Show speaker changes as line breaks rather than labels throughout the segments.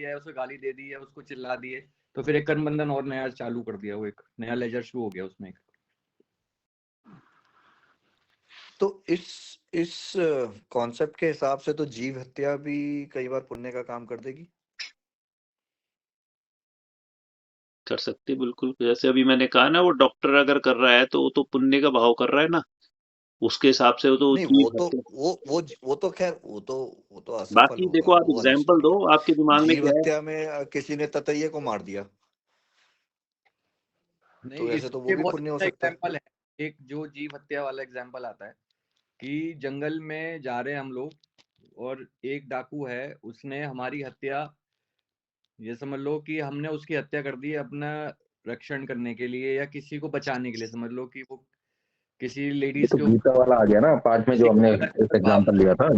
है, उसे गाली दे दी है, उसको चिल्ला दिए, तो फिर एक कर्म बंधन और नया चालू कर दिया, वो एक नया लेजर शुरू हो गया उसमें।
तो इस कॉन्सेप्ट के हिसाब से तो जीव हत्या भी कई बार पुण्य का काम कर देगी।
कर सकते बिल्कुल। जैसे अभी मैंने कहा ना, वो डॉक्टर अगर कर रहा है तो वो तो पुण्य का भाव कर रहा है ना, उसके हिसाब से वो तो
नहीं,
जीव
वो तो
हत्या।
वो तो खैर वो तो असफल
बाकी
होगा,
देखो, आप
वो अलग
एग्जाम्पल
स्टोरी
दो,
है।
आपके दिमाग में
जीव
क्या है।
हत्या में किसी ने ततैये को मार दिया,
नहीं,
तो ऐसे तो वो
इसके
भी
बहुत
पुण्य हो
अच्छा
सकता है।
एग्जाम्पल है, एक जो जीव हत्या वाला एग्जाम्पल आता है कि जंगल में जा रहे हैं हम लोग, और एक डाकू है, उसने हमारी हत्या, ये समझ लो कि हमने उसकी हत्या कर दी अपना रक्षण करने के लिए या किसी को बचाने के लिए। समझ लो कि वो किसी
ये
लेडीज
तो
के
गीता वाला आ गया ना, 5 में जो हमने एक एग्जांपल लिया था।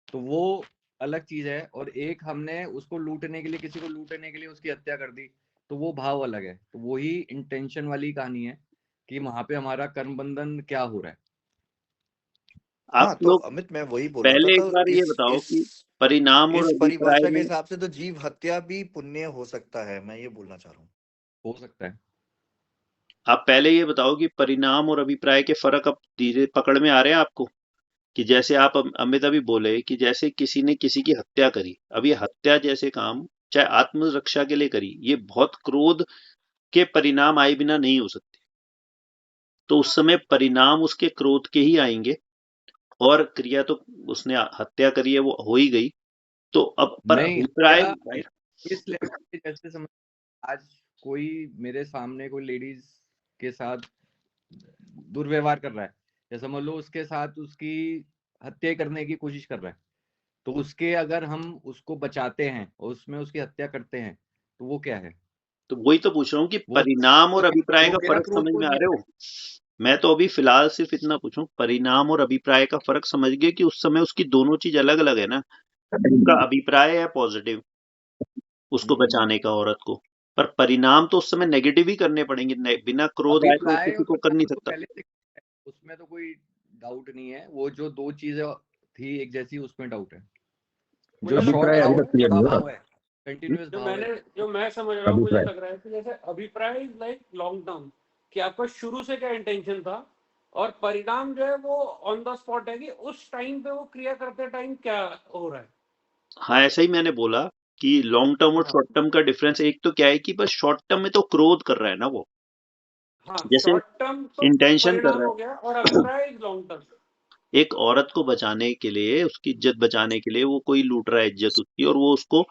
तो वो अलग चीज है, और एक हमने उसको लूटने के लिए, किसी को लूटने के लिए उसकी हत्या कर दी, तो वो भाव अलग है। तो वही इंटेंशन वाली कहानी है कि वहां पे हमारा कर्म बंधन क्या हो रहा है।
आप
हाँ, तो
लोग
अमित मैं वही बोल रहा था,
पहले एक
तो
बार ये बताओ कि परिणाम और
इस
अभिप्राय
परिभाषा के
में,
हिसाब से तो जीव हत्या भी पुण्य हो सकता है, मैं ये बोलना चाह रहा हूँ।
हो सकता है।
आप पहले ये बताओ कि परिणाम और अभिप्राय के फर्क अब धीरे पकड़ में आ रहे हैं आपको। कि जैसे आप अमित अभी बोले कि जैसे किसी ने किसी की हत्या करी, अब ये हत्या जैसे काम चाहे आत्मरक्षा के लिए करी, ये बहुत क्रोध के परिणाम आए बिना नहीं हो सकते। तो उस समय परिणाम उसके क्रोध के ही आएंगे, और क्रिया तो उसने हत्या करी है वो हो ही गई। तो अब पर
नहीं,
अभिप्राय
हत्या इस लेवल पे, जैसे समझ, आज कोई मेरे सामने कोई लेडीज के साथ दुर्व्यवहार कर रहा है, या समझ लो उसके साथ उसकी हत्या करने की कोशिश कर रहा है, तो उसके अगर हम उसको बचाते हैं और उसमें उसकी हत्या करते हैं, तो वो क्या है?
तो वही तो पूछ रहा हूँ कि
वो
परिणाम और अभिप्राय
वो
का
मेरा
फर्क
क्रोध
समझ
को
में आ
जीत
रहे
रहा
हो। मैं तो अभी फिलहाल सिर्फ इतना पूछूं, परिणाम और अभिप्राय का फर्क समझ गए कि उस समय उसकी दोनों चीज अलग अलग है ना। उनका अभिप्राय है पॉजिटिव, उसको
है।
बचाने का औरत को, पर परिणाम तो उस समय नेगेटिव ही करने पड़ेंगे। बिना क्रोध आए तो
अभिप्राय
किसी
और
को कर नहीं
परिणाम तो
सकता।
पहले से है, उसमें तो कोई डाउट नहीं है। वो जो दो चीजें थी एक जैसी, उसमें डाउट है। जो
मुझे लगता
शॉर्ट
अभिप्राय
है
अभी
भाव
तक क्लियर
बड़ा
नहीं हुआ।
भाव है, कंटिन्यूअस भाव है।
जो मैं समझ रहा हूँ, मुझे
अभिप्राय
लग रहा है कि जैसे अभिप्राय इज लाइक लॉन्ग टर्म, कि आपका शुरू से क्या इंटेंशन था, और परिणाम जो है वो ऑन द स्पॉट है कि उस टाइम पे वो क्रिया करते टाइम क्या हो रहा है।
हाँ, ऐसा ही मैंने बोला कि लॉन्ग टर्म और
हाँ
शॉर्ट टर्म का डिफरेंस एक तो क्या है कि बस शॉर्ट टर्म में तो क्रोध कर रहा है ना वो,
हाँ,
जैसे
शॉर्ट टर्म तो
इंटेंशन कर
परिणाम
रहा
हो गया, और अभिप्राय इज लॉन्ग टर्म।
है। एक औरत को बचाने के लिए, उसकी इज्जत बचाने के लिए वो कोई लूट रहा है इज्जत उसकी, और वो उसको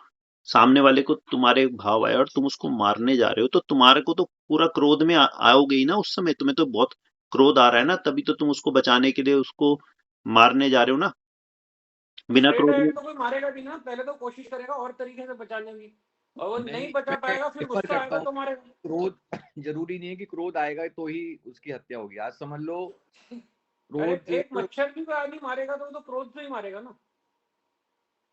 सामने वाले को, तुम्हारे भाव आए और तुम उसको मारने जा रहे हो, तो तुम्हारे को तो पूरा क्रोध में आओगे ही ना। उस समय तुम्हें तो बहुत क्रोध आ रहा है ना, तभी तो तुम उसको बचाने के लिए उसको मारने जा रहे हो ना, बिना
स्ट्रेट
क्रोध में।
डायरेक्ट तो कोई मारेगा भी ना, पहले तो कोशिश करेगा और तरीके से बचाने की, और वो नहीं बचा
मैं
पाएगा, फिर
डिफर
गुस्सा
करता
आएगा
हूँ।
तो मारेगा।
क्रोध जरूरी नहीं है कि क्रोध आएगा तो ही उसकी हत्या होगी। आज समझ लो
अरे
क्रोध,
एक मच्छर भी कोई आदमी मारेगा तो वो तो क्रोध से ही मारेगा ना।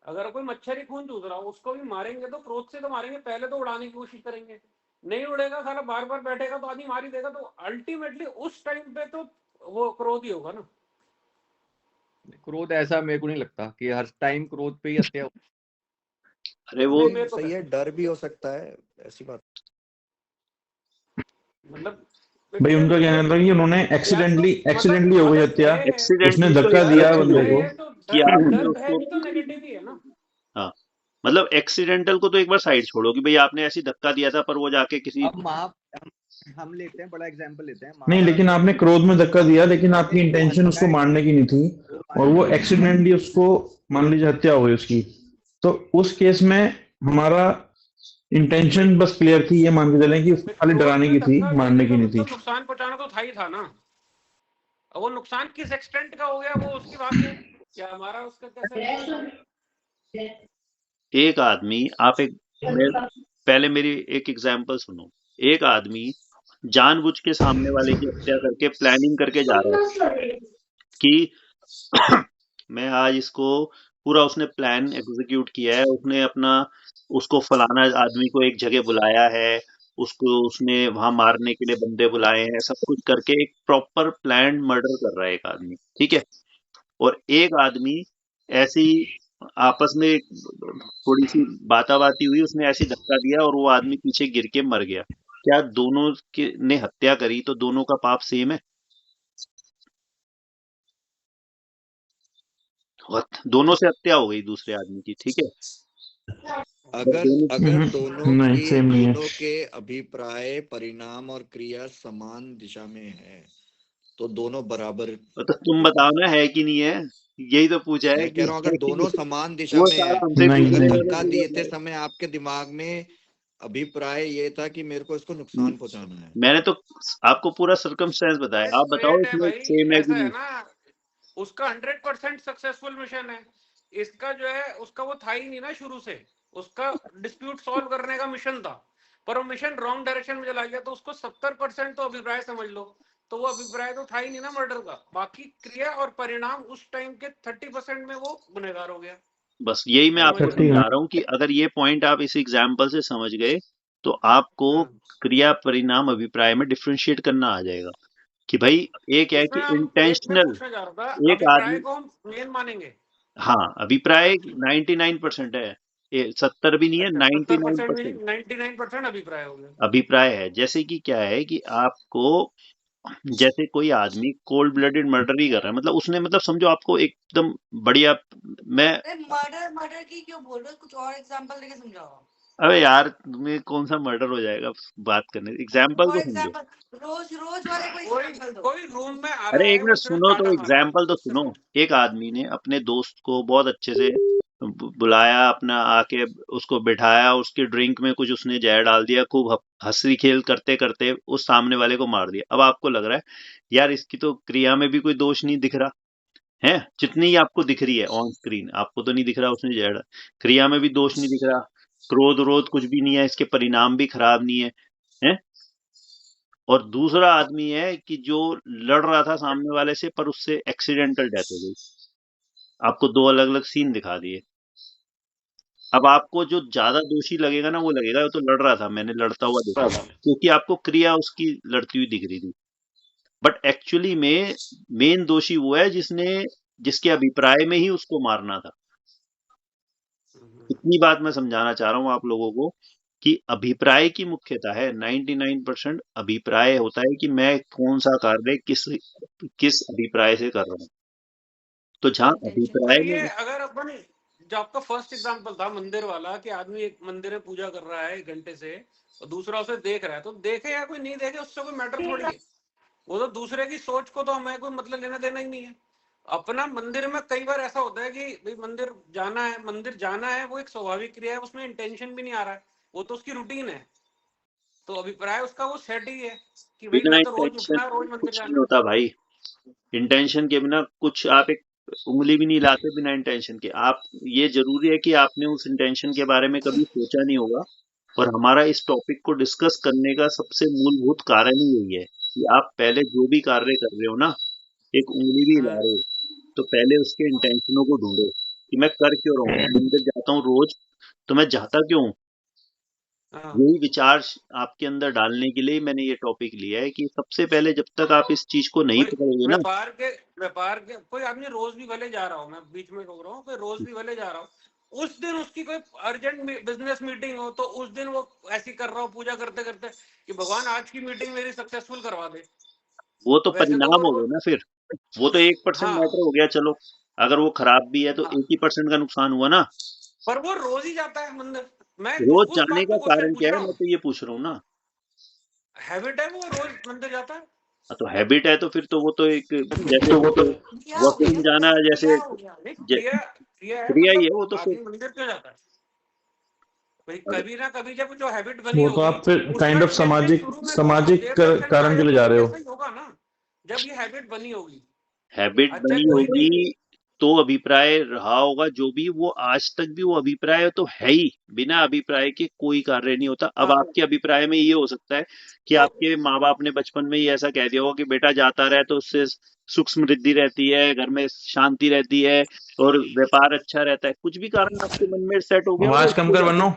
अगर कोई मच्छर ही खून चूस रहा हो, उसको भी मारेंगे तो क्रोध से तो मारेंगे, पहले तो उड़ाने की कोशिश करेंगे, नहीं उड़ेगा, साला बार बार बैठेगा तो आदमी मार ही देगा, तो अल्टीमेटली उस टाइम पे तो वो क्रोध ही होगा ना।
क्रोध ऐसा मेरे को नहीं लगता कि हर टाइम क्रोध पे ही हत्या हो।
अरे वो
मैं तो
सही है, डर भी हो सकता है, ऐसी बात।
मतलब
भाई उनका कहना था कि उन्होंने एक्सीडेंटली हो गई हत्या, उसने
एक्सीडेंटली तो
धक्का
एक
दिया
अलग चीज
बंदे
है
को।
कि आपने
डर भय
उसको,
भी तो नेगेटिव ही है ना।
हाँ, मतलब एक्सीडेंटल को तो एक बार साइड छोड़ो कि भाई आपने ऐसी धक्का दिया था, पर वो जाके किसी,
अब हम लेते हैं, बड़ा एग्जांपल लेते हैं।
नहीं, लेकिन आपने क्रोध में धक्का दिया, लेकिन आपकी इंटेंशन उसको मारने की नहीं थी, और वो एक्सीडेंटली उसको, मान लीजिए हत्या हो गई उसकी, तो उस केस में हमारा इंटेंशन बस क्लियर थी, ये मान के चलें कि उसको खाली डराने की थी, मारने की नहीं थी।
मतलब नुकसान पहुंचाना तो था ही था ना। अब वो नुकसान किस एक्सटेंट का हो गया वो उसकी बात है, क्या हमारा उसका कैसे लेना है।
एक आदमी, आप एक, पहले मेरी एक एग्जांपल सुनो। एक आदमी जानबूझ के सामने वाले की हत्या करके प्लानिंग करके जा रहा है कि मैं आज इसको, पूरा उसने प्लान एग्जीक्यूट किया है, उसने अपना, उसको फलाना आदमी को एक जगह बुलाया है, उसको उसने वहां मारने के लिए बंदे बुलाए हैं, सब कुछ करके एक प्रॉपर प्लान मर्डर कर रहा है एक आदमी, ठीक है। और एक आदमी ऐसी आपस में थोड़ी सी बाताबाती हुई, उसने ऐसी धक्का दिया और वो आदमी पीछे गिर के मर गया। क्या दोनों के ने हत्या करी तो दोनों का पाप सेम है? दोनों से हत्या हो गई दूसरे आदमी की, ठीक है।
अगर
दोनों
अगर दोनों
नहीं, सेम नहीं है।
दोनों के अभिप्राय, परिणाम और क्रिया समान दिशा में है तो दोनों बराबर
तो तुम बताओ ना, है कि नहीं है? यही तो पूछा है
मैं
कि
कह रहा हूँ अगर
है कि
दोनों
नहीं?
समान दिशा
वो
में है
सारा हमसे
नहीं,
अगर
पूछने
नहीं।
वाला
धक्का
नहीं
देते
है।
समय आपके दिमाग में अभिप्राय ये था कि मेरे को इसको नुकसान पहुंचाना है।
मैंने तो आपको पूरा सर्कमस्टेंस बताया, आप बताओ
स्ट्रेट है
इसमें
भाई,
सेम है कि
ऐसा है
नहीं।
ना, उसका 100% सक्सेसफुल मिशन है, इसका जो है उसका वो था ही नहीं ना शुरू से, उसका डिस्प्यूट सॉल्व करने का मिशन था, पर वो मिशन रॉन्ग डायरेक्शन में चला गया, तो उसको 70% तो अभिप्राय समझ लो, तो वो अभिप्राय तो था ही नहीं ना मर्डर का, बाकी क्रिया और परिणाम उस टाइम के 30% में वो गुनहगार हो गया।
बस यही मैं
समझ
आपको
रहे हो?
30
समझा रहा हूँ कि अगर ये पॉइंट आप इस एग्जाम्पल से समझ गए तो आपको
हाँ।
क्रिया परिणाम अभिप्राय में डिफरेंशिएट करना आ जाएगा कि भाई एक है
इसमें
कि
हम एक मैं
इंटेंशनल,
पूछना चाह रहा था,
एक
अभिप्राय
आदमी,
को हम मेन मानेंगे?
हाँ अभिप्राय 99% है, ये 70 भी नहीं है,
अच्छा, 70% भी
99%
नहीं, 99% अभिप्राय हो गया।
अभिप्राय है। जैसे कि क्या है कि आपको, जैसे कोई आदमी कोल्ड ब्लडेड मर्डर ही कर रहा है, मतलब उसने, मतलब समझो आपको एकदम बढ़िया, मैं,
मर्डर मर्डर की क्यों बोल रहे हो, कुछ और एग्जांपल देके समझाओ।
अबे यार तुम्हें कौन सा मर्डर हो जाएगा बात करने, एग्जाम्पल
फॉर
तो समझो।
एग्जांपल रोज रोज वाले कोई
कोई
एग्जांपल दो।
कोई रूम में आ
अरे
रहा
एक
है,
मिनट
वो सिर्फ
सुनो, तो
चाटा मार रहा है,
एग्जाम्पल तो
उससे
सुनो।
पूछ।
एक आदमी ने अपने दोस्त को बहुत अच्छे से बुलाया, अपना आके उसको बिठाया, उसके ड्रिंक में कुछ उसने जहर डाल दिया, खूब हंसी खेल करते करते उस सामने वाले को मार दिया। अब आपको लग रहा है यार इसकी तो क्रिया में भी कोई दोष नहीं दिख रहा है, जितनी ही आपको दिख रही है ऑन स्क्रीन, आपको तो नहीं दिख रहा उसने जहर, क्रिया में भी दोष नहीं दिख रहा, क्रोध रोध कुछ भी नहीं है, इसके परिणाम भी खराब नहीं है, हैं? और दूसरा आदमी है कि जो लड़ रहा था सामने वाले से पर उससे एक्सीडेंटल डेथ हो गई। आपको दो अलग अलग सीन दिखा दिए। अब आपको जो ज्यादा दोषी लगेगा ना, वो लगेगा वो तो लड़ रहा था, मैंने लड़ता हुआ देखा, क्योंकि आपको क्रिया उसकी लड़ती हुई दिख रही थी। बट एक्चुअली में मेन दोषी वो है जिसके अभिप्राय में ही उसको मारना था। इतनी बात मैं समझाना चाह रहा हूँ आप लोगों को कि अभिप्राय की मुख्यता है। 99% अभिप्राय होता है कि मैं कौन सा कार्य किस अभिप्राय से कर रहा हूँ। तो जहाँ
इंटेंशन
अभिप्राय
पर
में,
ये अगर अपन, जो आपका फर्स्ट एग्जांपल था मंदिर वाला, कि आदमी एक मंदिर में पूजा कर रहा है 1 घंटे से और दूसरा उसे देख रहा है, तो देखे या कोई नहीं देखे उससे कोई मैटर थोड़ी है, वो तो दूसरे की सोच को तो हमें कोई मतलब लेना देना ही नहीं है। अपना मंदिर में कई बार ऐसा होता है कि भाई मंदिर जाना है, वो एक स्वाभाविक क्रिया है, उसमें इंटेंशन भी नहीं आ रहा है, वो तो उसकी रूटीन है, तो अभिप्राय उसका वो सेट ही है कि भाई
बिना
मैं तो रोज
इंटेंशन
उठना है, रोज मंदिर
कुछ नहीं
जाना है।
होता भाई। इंटेंशन के बिना कुछ, आप एक उंगली भी नहीं लाते बिना इंटेंशन के। आप, ये जरूरी है कि आपने उस इंटेंशन के बारे में कभी सोचा नहीं होगा। और हमारा इस टॉपिक को डिस्कस करने का सबसे मूलभूत कारण ही यही है कि आप पहले जो भी कार्य कर रहे हो ना, एक उंगली भी हिला
हाँ,
रहे हो, तो पहले उसके इंटेंशनों को ढूंढो कि मैं कर क्यों रहा हूँ। मैं मंदिर जाता हूँ रोज, तो मैं जाता क्यों हूँ?
हाँ।
यही विचार आपके अंदर डालने के लिए मैंने ये टॉपिक लिया है कि सबसे पहले जब तक आप इस चीज को नहीं
कोई
पकड़ोगे ना,
व्यापार के कोई आदमी रोज भी भले जा रहा हो, मैं बीच में रोक रहा हूँ, कोई रोज भी भले जा रहा हो, उस दिन उसकी कोई अर्जेंट बिजनेस मीटिंग हो, तो उस दिन वो ऐसी कर रहा हो पूजा करते करते कि भगवान आज की मीटिंग मेरी सक्सेसफुल करवा दे।
वो तो
वैसे तो
परिणाम
वो
हो
रोज,
गए ना फिर। वो तो 1%
हाँ
मैटर हो गया, चलो अगर वो खराब भी है तो
हाँ,
1% का नुकसान हुआ ना।
पर वो रोज ही जाता है मंदिर। मैं
रोज
उस
जाने
बात
का
पे क्वेश्चन
कारण
पूछ
क्या है,
रहा
मैं
हूँ,
तो ये पूछ रहा हूँ ना।
हैबिट है, वो रोज मंदिर जाता है।
हाँ, तो हैबिट है तो फिर तो वो तो एक, जैसे
तो वो तो
क्या हो
वॉशरूम
गया,
जाना है, जैसे
क्या हो गया।
नहीं, क्रिया है,
क्रिया ही है
मतलब
वो तो फिर।
आदमी मंदिर क्यों जाता है? भाई
अगर
कभी ना कभी जब जो हैबिट बनी
वो तो
होगी,
आप फिर
उसका
काइंड ऑफ
इंटेंशन
सामाजिक
शुरू में तो
सामाजिक
देर तक चलता
कारण
है,
के
जब
लिए जा
कभी
रहे
भी
हो।
ऐसा ही होगा ना, जब ये हैबिट बनी होगी।
हैबिट
अच्छा
बनी
कोई भी,
होगी तो अभिप्राय रहा होगा जो भी, वो आज तक भी वो अभिप्राय तो है ही। बिना अभिप्राय के कोई कार्य नहीं होता। अब
हाँ
आपके अभिप्राय में ये हो सकता है कि
तो
आपके माँ बाप ने बचपन में ही ऐसा कह दिया होगा कि बेटा जाता रहे तो उससे सुख समृद्धि रहती है, घर में शांति रहती है और व्यापार अच्छा रहता है। कुछ भी कारण आपके मन में सेट हो गया होगा
आवाज कम
इसलिए
कर
जाते
बनो।
हो।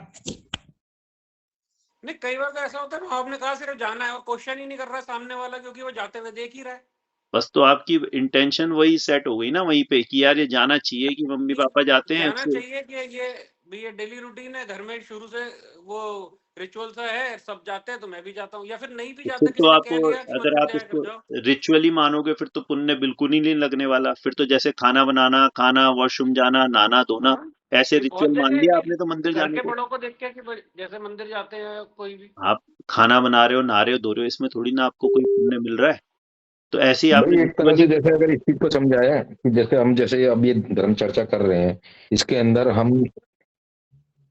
नहीं, कई बार तो ऐसा होता है ना, आपने कहा सिर्फ जाना है और क्वेश्चन ही नहीं कर रहा सामने वाला, क्योंकि वो जाते हुए देख ही रहा है।
बस तो आपकी इंटेंशन वही सेट हो गई ना वहीं पे कि यार ये जाना चाहिए कि मम्मी पापा जाते हैं
जाना
अच्छे।
चाहिए कि ये भी ये डेली रूटीन है, घर में शुरू से वो रिचुअल सा है, सब जाते हैं तो मैं भी जाता हूँ, या फिर नहीं भी
तो
जाता,
फिर तो
किसी ने
आपको,
कह दिया कि
अगर
मंदिर
आप
जाया कर
इसको
जाओ।
रिचुअली मानोगे फिर तो पुण्य बिल्कुल ही नहीं लगने वाला। फिर तो जैसे खाना बनाना, खाना, वॉशरूम जाना, नहाना धोना,
हाँ,
ऐसे
ये बहुत
रिचुअल मान
जगह है
लिया
कि
आपने तो मंदिर
घर
जाने
के
को।
बड़ों को देख के कि जैसे मंदिर जाते हैं कोई भी।
आप खाना बना रहे हो, नहा रहे हो, धो रहे हो, इसमें थोड़ी ना आपको कोई पुण्य मिल रहा है। तो ऐसे ही आपने
भाई एक तरह
रिचुअली।
से जैसे अगर इस चीज को समझाया कि जैसे हम जैसे अब ये धर्म चर्चा कर रहे हैं, इसके अंदर हम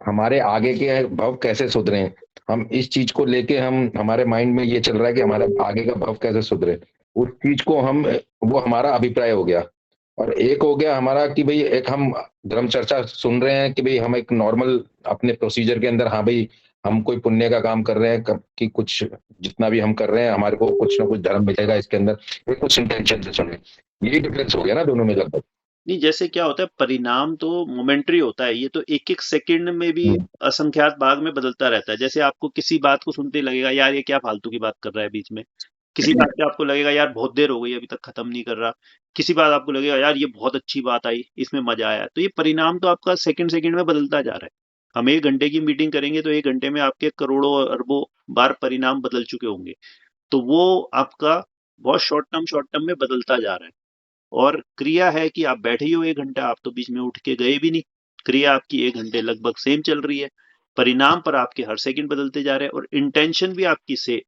हमारे आगे के भव कैसे सुधरे, हम इस चीज को लेके हम हमारे माइंड में ये चल रहा है कि हमारा आगे का भव कैसे सुधरे, उस चीज को हम वो हमारा अभिप्राय हो गया। और एक हो गया हमारा कि भाई एक हम धर्म चर्चा सुन रहे हैं कि भाई हम एक नॉर्मल अपने प्रोसीजर के अंदर, हाँ भाई हम कोई पुण्य का काम कर रहे हैं कि कुछ जितना भी हम कर रहे हैं हमारे को कुछ ना कुछ धर्म मिलेगा इसके अंदर, ये कुछ इंटेंशन से सुने। यही डिफरेंस हो गया ना दोनों में लगभग।
नहीं, जैसे क्या होता है, परिणाम तो मोमेंट्री होता है, ये तो एक एक सेकंड में भी असंख्यात भाग में बदलता रहता है। जैसे आपको किसी बात को सुनते ही लगेगा यार ये क्या फालतू की बात कर रहा है बीच में, किसी बात पे आपको लगेगा यार बहुत देर हो गई अभी तक खत्म नहीं कर रहा, किसी बात आपको लगेगा यार ये बहुत अच्छी बात आई, इसमें मजा आया। तो ये परिणाम तो आपका सेकंड सेकंड में बदलता जा रहा है। हम 1 घंटे की मीटिंग करेंगे तो 1 घंटे में आपके करोड़ों अरबों बार परिणाम बदल चुके होंगे। तो वो आपका बहुत शॉर्ट टर्म में बदलता जा रहा है। और क्रिया है कि आप बैठे ही हो 1 घंटा, आप तो बीच में उठ के गए भी नहीं, क्रिया आपकी 1 घंटे लगभग सेम चल रही है। परिणाम पर आपके हर सेकंड बदलते जा रहे हैं और इंटेंशन भी आपकी से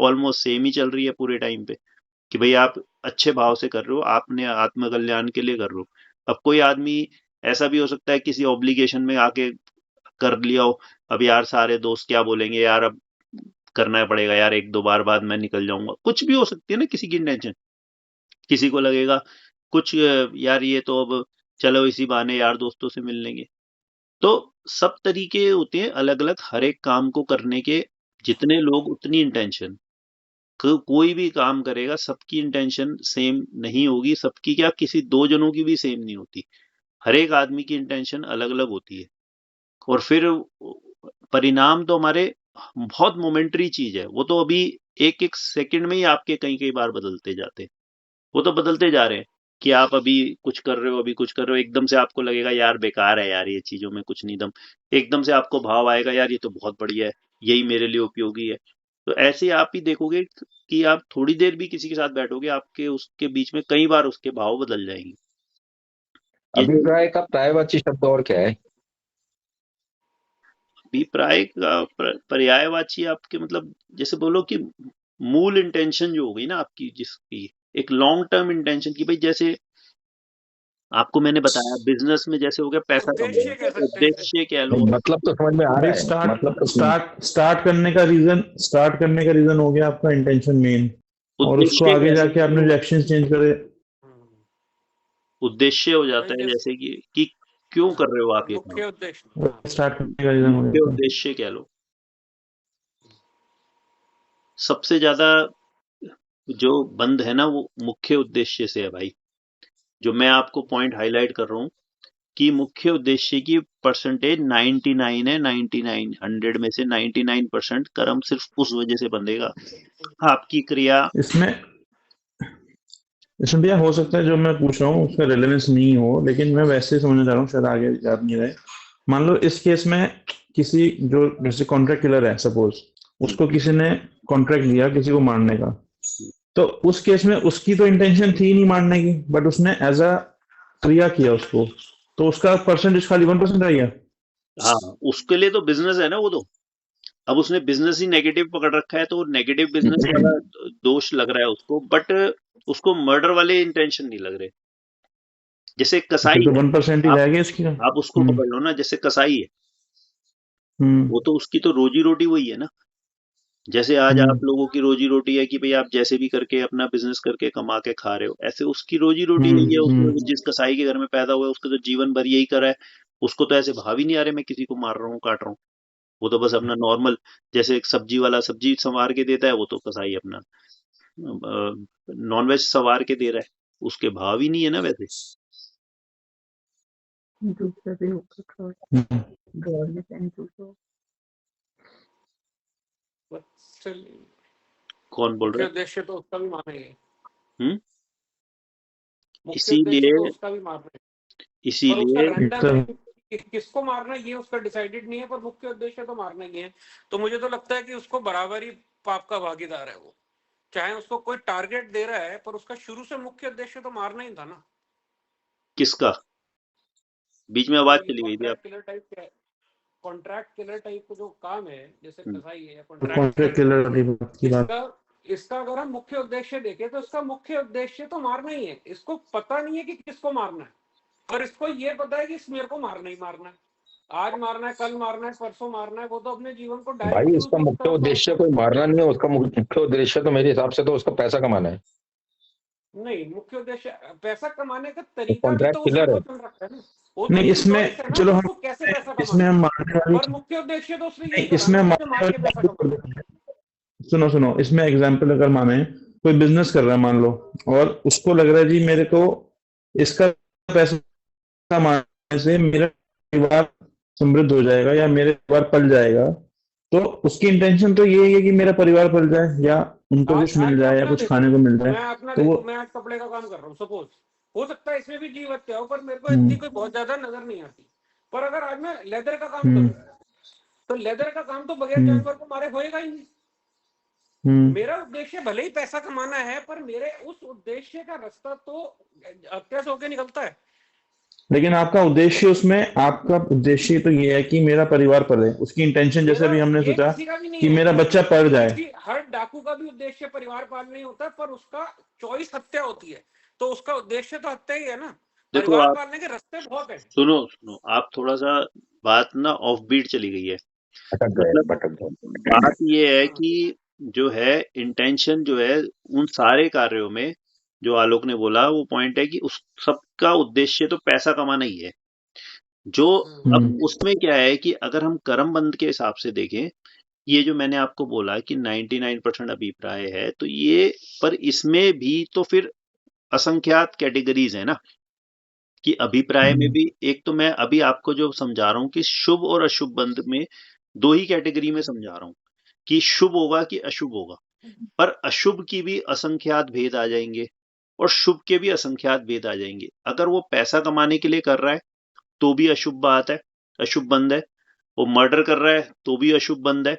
ऑलमोस्ट सेम ही चल रही है पूरे टाइम पे, कि भाई आप अच्छे भाव से कर रहे हो, आपने आत्म कल्याण के लिए कर रहे हो। अब कोई आदमी ऐसा भी हो सकता है किसी ऑब्लिगेशन में आके कर लिया हो, अब यार सारे दोस्त क्या बोलेंगे यार, अब करना पड़ेगा यार, 1-2 बार बाद मैं निकल जाऊंगा, कुछ भी हो सकती है ना किसी की इंटेंशन। किसी को लगेगा कुछ यार ये तो अब चलो इसी बहाने यार दोस्तों से मिल लेंगे। तो सब तरीके होते हैं अलग अलग हर एक काम को करने के। जितने लोग उतनी इंटेंशन, कोई भी काम करेगा सबकी इंटेंशन सेम नहीं होगी, सबकी क्या किसी दो जनों की भी सेम नहीं होती। हर एक आदमी की इंटेंशन अलग अलग होती है। और फिर परिणाम तो हमारे बहुत मोमेंट्री चीज है, वो तो अभी एक एक सेकंड में ही आपके कई कई बार बदलते जाते हैं। वो तो बदलते जा रहे हैं कि आप अभी कुछ कर रहे हो, अभी कुछ कर रहे हो, एकदम से आपको लगेगा यार बेकार है यार ये चीजों में कुछ नहीं दम, एकदम से आपको भाव आएगा यार ये तो बहुत बढ़िया है, यही मेरे लिए उपयोगी है। तो ऐसे ही आप ही देखोगे कि आप थोड़ी देर भी किसी के साथ बैठोगे आपके उसके बीच में कई बार उसके भाव बदल जाएंगे। ये
अभिप्राय का पर्यायवाची शब्द और क्या है?
अभिप्राय का पर्यायवाची आपके मतलब जैसे बोलो कि मूल इंटेंशन जो हो गई ना आपकी, जिसकी एक लॉन्ग टर्म इंटेंशन की, भाई जैसे आपको मैंने बताया बिजनेस में जैसे हो गया पैसा
उद्देश्य कह
कमाना,
सकते हैं इसे।
उद्देश्य कह लो।
नहीं, मतलब तो समझ में आ
भाई
रहा है, मतलब तो
स्टार्ट करने का रीजन हो गया आपका इंटेंशन मेन, और उसको
उद्देश्य
आगे
कह
जाके
सकते
आपने जो
हो,
एक्शन चेंज करे।
उद्देश्य हो
भाई
जाता है
जैसे
जैसे कि क्यों कर रहे हो आप ये काम,
मुख्य उद्देश्य।
स्टार्ट करने का रीजन हो
मुख्य
जाता है।
उद्देश्य कह लो। सबसे ज्यादा जो बंद है ना वो मुख्य उद्देश्य से है भाई। जो मैं आपको पॉइंट हाईलाइट कर रहा हूँ कि मुख्य उद्देश्य की परसेंटेज 99 है, 99 100 में से 99% कर्म सिर्फ उस वजह से बंधेगा। आपकी क्रिया
इसमें इसमें भैया हो सकता है जो मैं पूछ रहा हूँ उसका रेलेवेंस नहीं हो, लेकिन मैं वैसे ही समझना चाह रहा हूँ, शायद आगे याद नहीं रहे। मान लो इस केस में किसी जो जैसे कॉन्ट्रैक्ट किलर है सपोज, उसको किसी ने कॉन्ट्रैक्ट लिया किसी को मारने का, तो उस केस में उसकी तो इंटेंशन थी नहीं मारने की, बट उसने एज अ क्रिया किया उसको, तो उसका परसेंटेज खाली 1% रह गया।
हाँ उसके लिए तो बिजनेस है ना वो तो। अब उसने बिजनेस ही नेगेटिव पकड़ रखा है तो वो नेगेटिव बिजनेस वाला दोष लग रहा है उसको, बट उसको मर्डर वाले इंटेंशन नहीं लग रहे। जैसे
फिर
कसाई
तो
है,
1% ही
आप
रह गया इसकी।
आप उसको पकड़ लो ना, जैसे कसाई है,
हम्म
वो तो उसकी तो रोजी रोटी वही है ना। जैसे आज
हम्म
आप लोगों की रोजी रोटी है कि भाई आप जैसे भी करके अपना बिजनेस करके कमा के खा रहे हो, ऐसे उसकी रोजी रोटी यही है। उसने
हम्म।
जिस कसाई के घर में पैदा हुआ है उसका तो जीवन भर यही करा है। उसको तो ऐसे भाव ही नहीं आ रहे मैं किसी को मार रहा हूँ काट रहा हूँ। वो तो बस अपना नॉर्मल, जैसे एक सब्जी वाला सब्जी संवार के देता है, वो तो कसाई अपना नॉनवेज संवार के दे रहा है। उसके भाव ही नहीं है ना वैसे।
हम्म।
But still,
कौन बोल रहा
मुख्य
है?
उद्देश्य तो उसका भी मानेंगे।
हम्म
मुख्य उद्देश्य
इसीलिए
तो उसका भी मारना है, पर उसका
इसीलिए
रैंडम
तो
है कि किसको मारना है ये उसका डिसाइडेड नहीं है, पर मुख्य उद्देश्य तो मारना ही है। तो मुझे तो लगता है कि उसको बराबर ही पाप का भागीदार है वो, चाहे उसको कोई टारगेट दे रहा है, पर उसका शुरू से मुख्य उद्देश्य तो मारना ही था ना।
किसका? बीच में आवाज
जो ये
चली गई थी आप।
कॉन्ट्रैक्ट किलर टाइप का, कॉन्ट्रैक्ट किलर टाइप का जो काम है, जैसे
हम्म,
कसाई है या कॉन्ट्रैक्ट
कॉन्ट्रैक्ट
किलर है,
किलर वाली बात की बात।
इसका इसका अगर हम मुख्य उद्देश्य देखें तो इसका मुख्य उद्देश्य तो मारना ही है। इसको पता नहीं है कि किसको मारना है, पर इसको ये पता है कि इस मेरे को मारना ही मारना है, आज मारना है, कल मारना है, परसों मारना है। वो तो अपने जीवन को डायरेक्ट
भाई
यूज
उसका
ही इस
मुख्य
तरफ लॉस
उद्देश्य
कर।
कोई मारना नहीं है, उसका मुख्य उद्देश्य तो मेरे हिसाब से तो उसका पैसा कमाना है।
नहीं, मुख्य उद्देश्य पैसा कमाने का
वो
तरीका भी
कॉन्ट्रैक्ट
तो उसने
किलर है।
को चुन रखा है ना, वो तो
नहीं
उसकी
इसमें,
चॉइस है ना कि
चलो हम
उसको कैसे पैसा
इसमें
कमाना है,
हम मारने वाली,
पर मुख्य उद्देश्य तो उसने
नहीं
यही करा
इसमें
ना, मुझे
मारने
मार
वाली
के
बात
पैसा
भी कर
कमाना है।
देते हैं। सुनो सुनो, इसमें एग्जाम्पल अगर माने, कोई बिजनेस कर रहा है मान लो, और उसको लग रहा है जी मेरे को इसका पैसा कमाने से मेरा परिवार समृद्ध हो जाएगा या मेरे परिवार पल जाएगा, तो उसकी इंटेंशन तो ये है कि मेरा परिवार पल जाए या उनको
आज
कुछ
आज
मिल
मैं
जाए या
अपना
कुछ
देखो,
खाने को मिल जाए।
मैं अपना
तो वो
देखो, मैं आज कपड़े का काम कर रहा हूँ, सपोज हो सकता है इसमें भी जीव हत्या हो, पर मेरे को
हम्म
इतनी कोई बहुत ज्यादा नजर नहीं आती। पर अगर आज मैं लेदर का काम
हम्म
करूँ, तो लेदर का काम तो बगैर
हम्म
जानवर को मारे होएगा ही नहीं।
हम्म
मेरा उद्देश्य भले ही पैसा कमाना है, पर मेरे उस उद्देश्य का रास्ता तो हत्या से होके निकलता है।
लेकिन आपका उद्देश्य उसमें, आपका उद्देश्य तो ये है कि मेरा परिवार पले, उसकी इंटेंशन जैसे
मेरा
अभी हमने
ये
सोचा
किसी का भी नहीं
कि
है,
मेरा बच्चा पढ़ जाए।
किसी हर डाकू का भी उद्देश्य परिवार पालना ही होता है, पर उसका चॉइस हत्या होती है, तो उसका उद्देश्य तो हत्या ही है ना।
देखो
परिवार
आप
पालने के रास्ते बहुत है।
सुनो सुनो, आप थोड़ा सा बात ना ऑफ बीट चली गई है।
भटक गए
मतलब
भटक गए।
बात ये है
हाँ,
कि जो है इंटेंशन जो है उन सारे कार्यों में, जो आलोक ने बोला वो पॉइंट है कि उस सबका उद्देश्य तो पैसा कमाना ही है। जो अब
हम्म
उसमें क्या है कि अगर हम कर्म बंध के हिसाब से देखें, ये जो मैंने आपको बोला कि 99% अभिप्राय है, तो ये पर इसमें भी तो फिर असंख्यात कैटेगरीज है ना, कि अभिप्राय में
हम्म
भी एक तो मैं अभी आपको जो समझा रहा हूँ कि शुभ और अशुभ बंध में दो ही कैटेगरी में समझा रहा हूँ, कि शुभ होगा कि अशुभ होगा। पर अशुभ की भी असंख्यात भेद आ जाएंगे और शुभ के भी असंख्यात भेद आ जाएंगे। अगर वो पैसा कमाने के लिए कर रहा है तो भी अशुभ बात है, अशुभ बंध है। वो मर्डर कर रहा है तो भी अशुभ बंध है।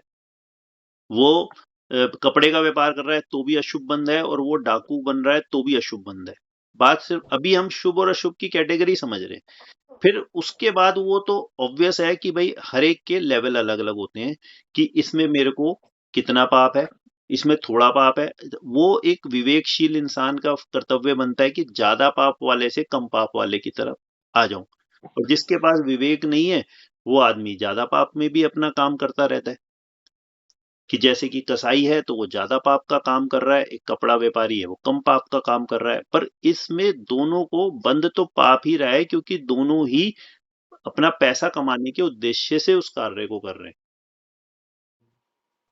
वो कपड़े का व्यापार कर रहा है तो भी अशुभ बंध है, और वो डाकू बन रहा है तो भी अशुभ बंध है। बात सिर्फ अभी हम शुभ और अशुभ की कैटेगरी समझ रहे हैं। फिर उसके बाद वो तो ऑब्वियस है कि भाई हर एक के लेवल अलग अलग होते हैं, कि इसमें मेरे को कितना पाप है, इसमें थोड़ा पाप है। वो एक विवेकशील इंसान का कर्तव्य बनता है कि ज्यादा पाप वाले से कम पाप वाले की तरफ आ जाऊं। और जिसके पास विवेक नहीं है वो आदमी ज्यादा पाप में भी अपना काम करता रहता है, कि जैसे कि कसाई है तो वो ज्यादा पाप का काम कर रहा है, एक कपड़ा व्यापारी है वो कम पाप का काम कर रहा है। पर इसमें दोनों को बंद तो पाप ही रहा है, क्योंकि दोनों ही अपना पैसा कमाने के उद्देश्य से उस कार्य को कर रहे हैं।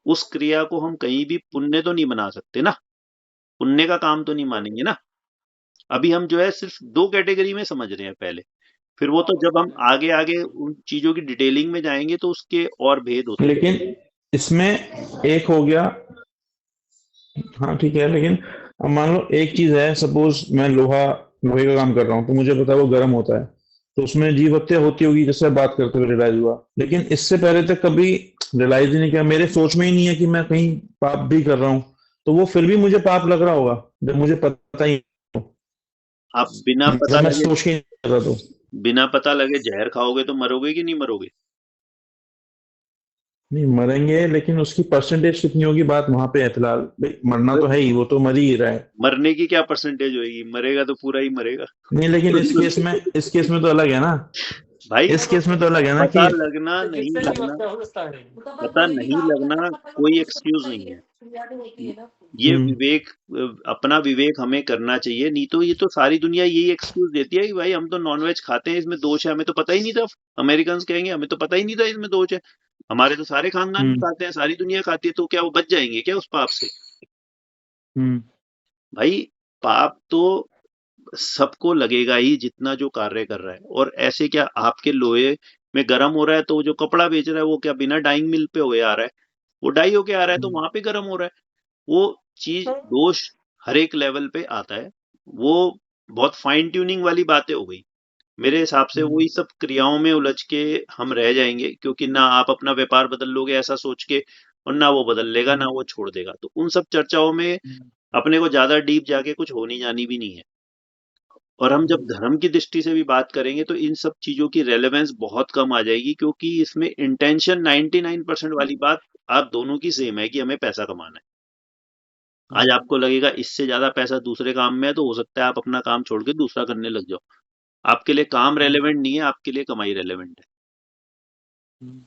उस क्रिया को हम कहीं भी पुण्य तो नहीं बना सकते ना, पुण्य का काम तो नहीं मानेंगे ना। अभी हम जो है सिर्फ दो कैटेगरी में समझ रहे हैं पहले, फिर वो तो जब हम आगे आगे उन चीजों की डिटेलिंग में जाएंगे तो उसके और भेद होते
लेकिन
जाएंगे।
इसमें एक हो गया, हाँ ठीक है, लेकिन अब मान लो एक चीज है, सपोज मैं लोहे का काम कर रहा हूँ, तो मुझे पता है वो गर्म होता है, तो उसमें जीव हत्या होती होगी, जैसे बात करते हुए रियलाइज हुआ। लेकिन इससे पहले तक कभी रियलाइज ही नहीं किया, मेरे सोच में ही नहीं है कि मैं कहीं पाप भी कर रहा हूँ, तो वो फिर भी मुझे पाप लग रहा होगा जब मुझे पता ही नहीं हो।
आप बिना पता
जब मैं
लगे,
सोच के नहीं कर रहा, तो
बिना पता लगे जहर खाओगे तो मरोगे कि नहीं मरोगे?
नहीं मरेंगे, लेकिन उसकी परसेंटेज कितनी होगी, बात वहां पे है फिलहाल। भाई मरना तो है ही, वो तो मर ही रहा है।
मरने की क्या परसेंटेज होगी, मरेगा तो पूरा ही मरेगा।
नहीं लेकिन इस केस में तो अलग है ना,
भाई
इस केस में तो अलग है ना
पता
कि
लगना नहीं
जिससे जीव
लगना,
हत्या हो सकता है।
तो पर
पता
कोई भी
नहीं
काम करना
लगना
मतलब
कोई
उसको
एक्सक्यूज
समझना ही
नहीं
है,
है।
क्रिया तो होती है ना।
ये
हम्म
विवेक, अपना विवेक हमें करना चाहिए, नहीं तो ये तो सारी दुनिया यही एक्सक्यूज देती है कि भाई हम तो नॉनवेज खाते हैं, इसमें दोष है, हमें तो पता ही नहीं था। अमेरिकन कहेंगे हमें तो पता ही नहीं था इसमें दोष है, हमारे तो सारे खानदान
हम्म
खाते हैं, सारी दुनिया खाती है, तो क्या वो बच जाएंगे क्या उस पाप से?
हम्म
भाई पाप तो सबको लगेगा ही, जितना जो कार्य कर रहा है। और ऐसे क्या आपके लोहे में गर्म हो रहा है, तो वो जो कपड़ा बेच रहा है वो क्या बिना डाइंग मिल पे हुए आ रहा है? वो डाई होके आ रहा है तो
हम्म
वहां पे गर्म हो रहा है। वो चीज
तो
दोष हर एक लेवल पे आता है। वो बहुत फाइन ट्यूनिंग वाली बातें हो गई। मेरे हिसाब से वही सब क्रियाओं में उलझ के हम रह जाएंगे, क्योंकि ना आप अपना व्यापार बदल लोगे ऐसा सोच के, और ना वो बदल लेगा, ना वो छोड़ देगा। तो उन सब चर्चाओं में अपने को ज्यादा डीप जाके कुछ होनी जानी भी नहीं है। और हम जब धर्म की दृष्टि से भी बात करेंगे तो इन सब चीजों की रेलेवेंस बहुत कम आ जाएगी, क्योंकि इसमें इंटेंशन 99% वाली बात आप दोनों की सेम है कि हमें पैसा कमाना है। आज आपको लगेगा इससे ज्यादा पैसा दूसरे काम में है, तो हो सकता है आप अपना काम छोड़ के दूसरा करने लग जाओ। आपके लिए काम रेलेवेंट नहीं है, आपके लिए कमाई रेलेवेंट है।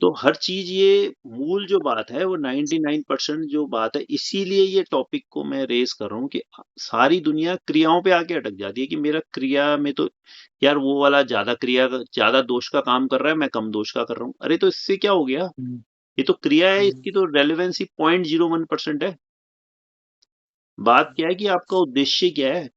तो हर चीज, ये मूल जो बात है वो 99% जो बात है, इसीलिए ये टॉपिक को मैं रेस कर रहा हूँ कि सारी दुनिया क्रियाओं पे आके अटक जाती है कि मेरा क्रिया में तो यार वो वाला ज्यादा दोष का काम कर रहा है, मैं कम दोष का कर रहा हूँ। अरे तो इससे क्या हो गया? ये तो क्रिया है, इसकी तो रेलेवेंसी 0.01% है। बात क्या है कि आपका उद्देश्य क्या है?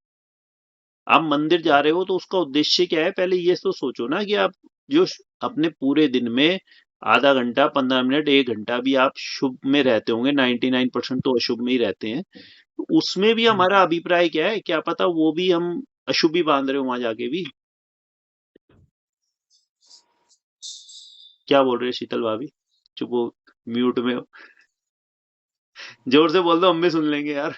आप मंदिर जा रहे हो तो उसका उद्देश्य क्या है? पहले ये तो सोचो ना कि आप जो अपने पूरे दिन में आधा घंटा, 15 मिनट, 1 घंटा भी आप शुभ में रहते होंगे, 99% तो अशुभ में ही रहते हैं, तो उसमें भी हमारा अभिप्राय क्या है? क्या पता वो भी हम अशुभ ही बांध रहे हो वहां जाके भी। क्या बोल रहे हैं शीतल भाभी? चुप हो, म्यूट में हो। जोर से बोल दो, हम भी सुन लेंगे यार।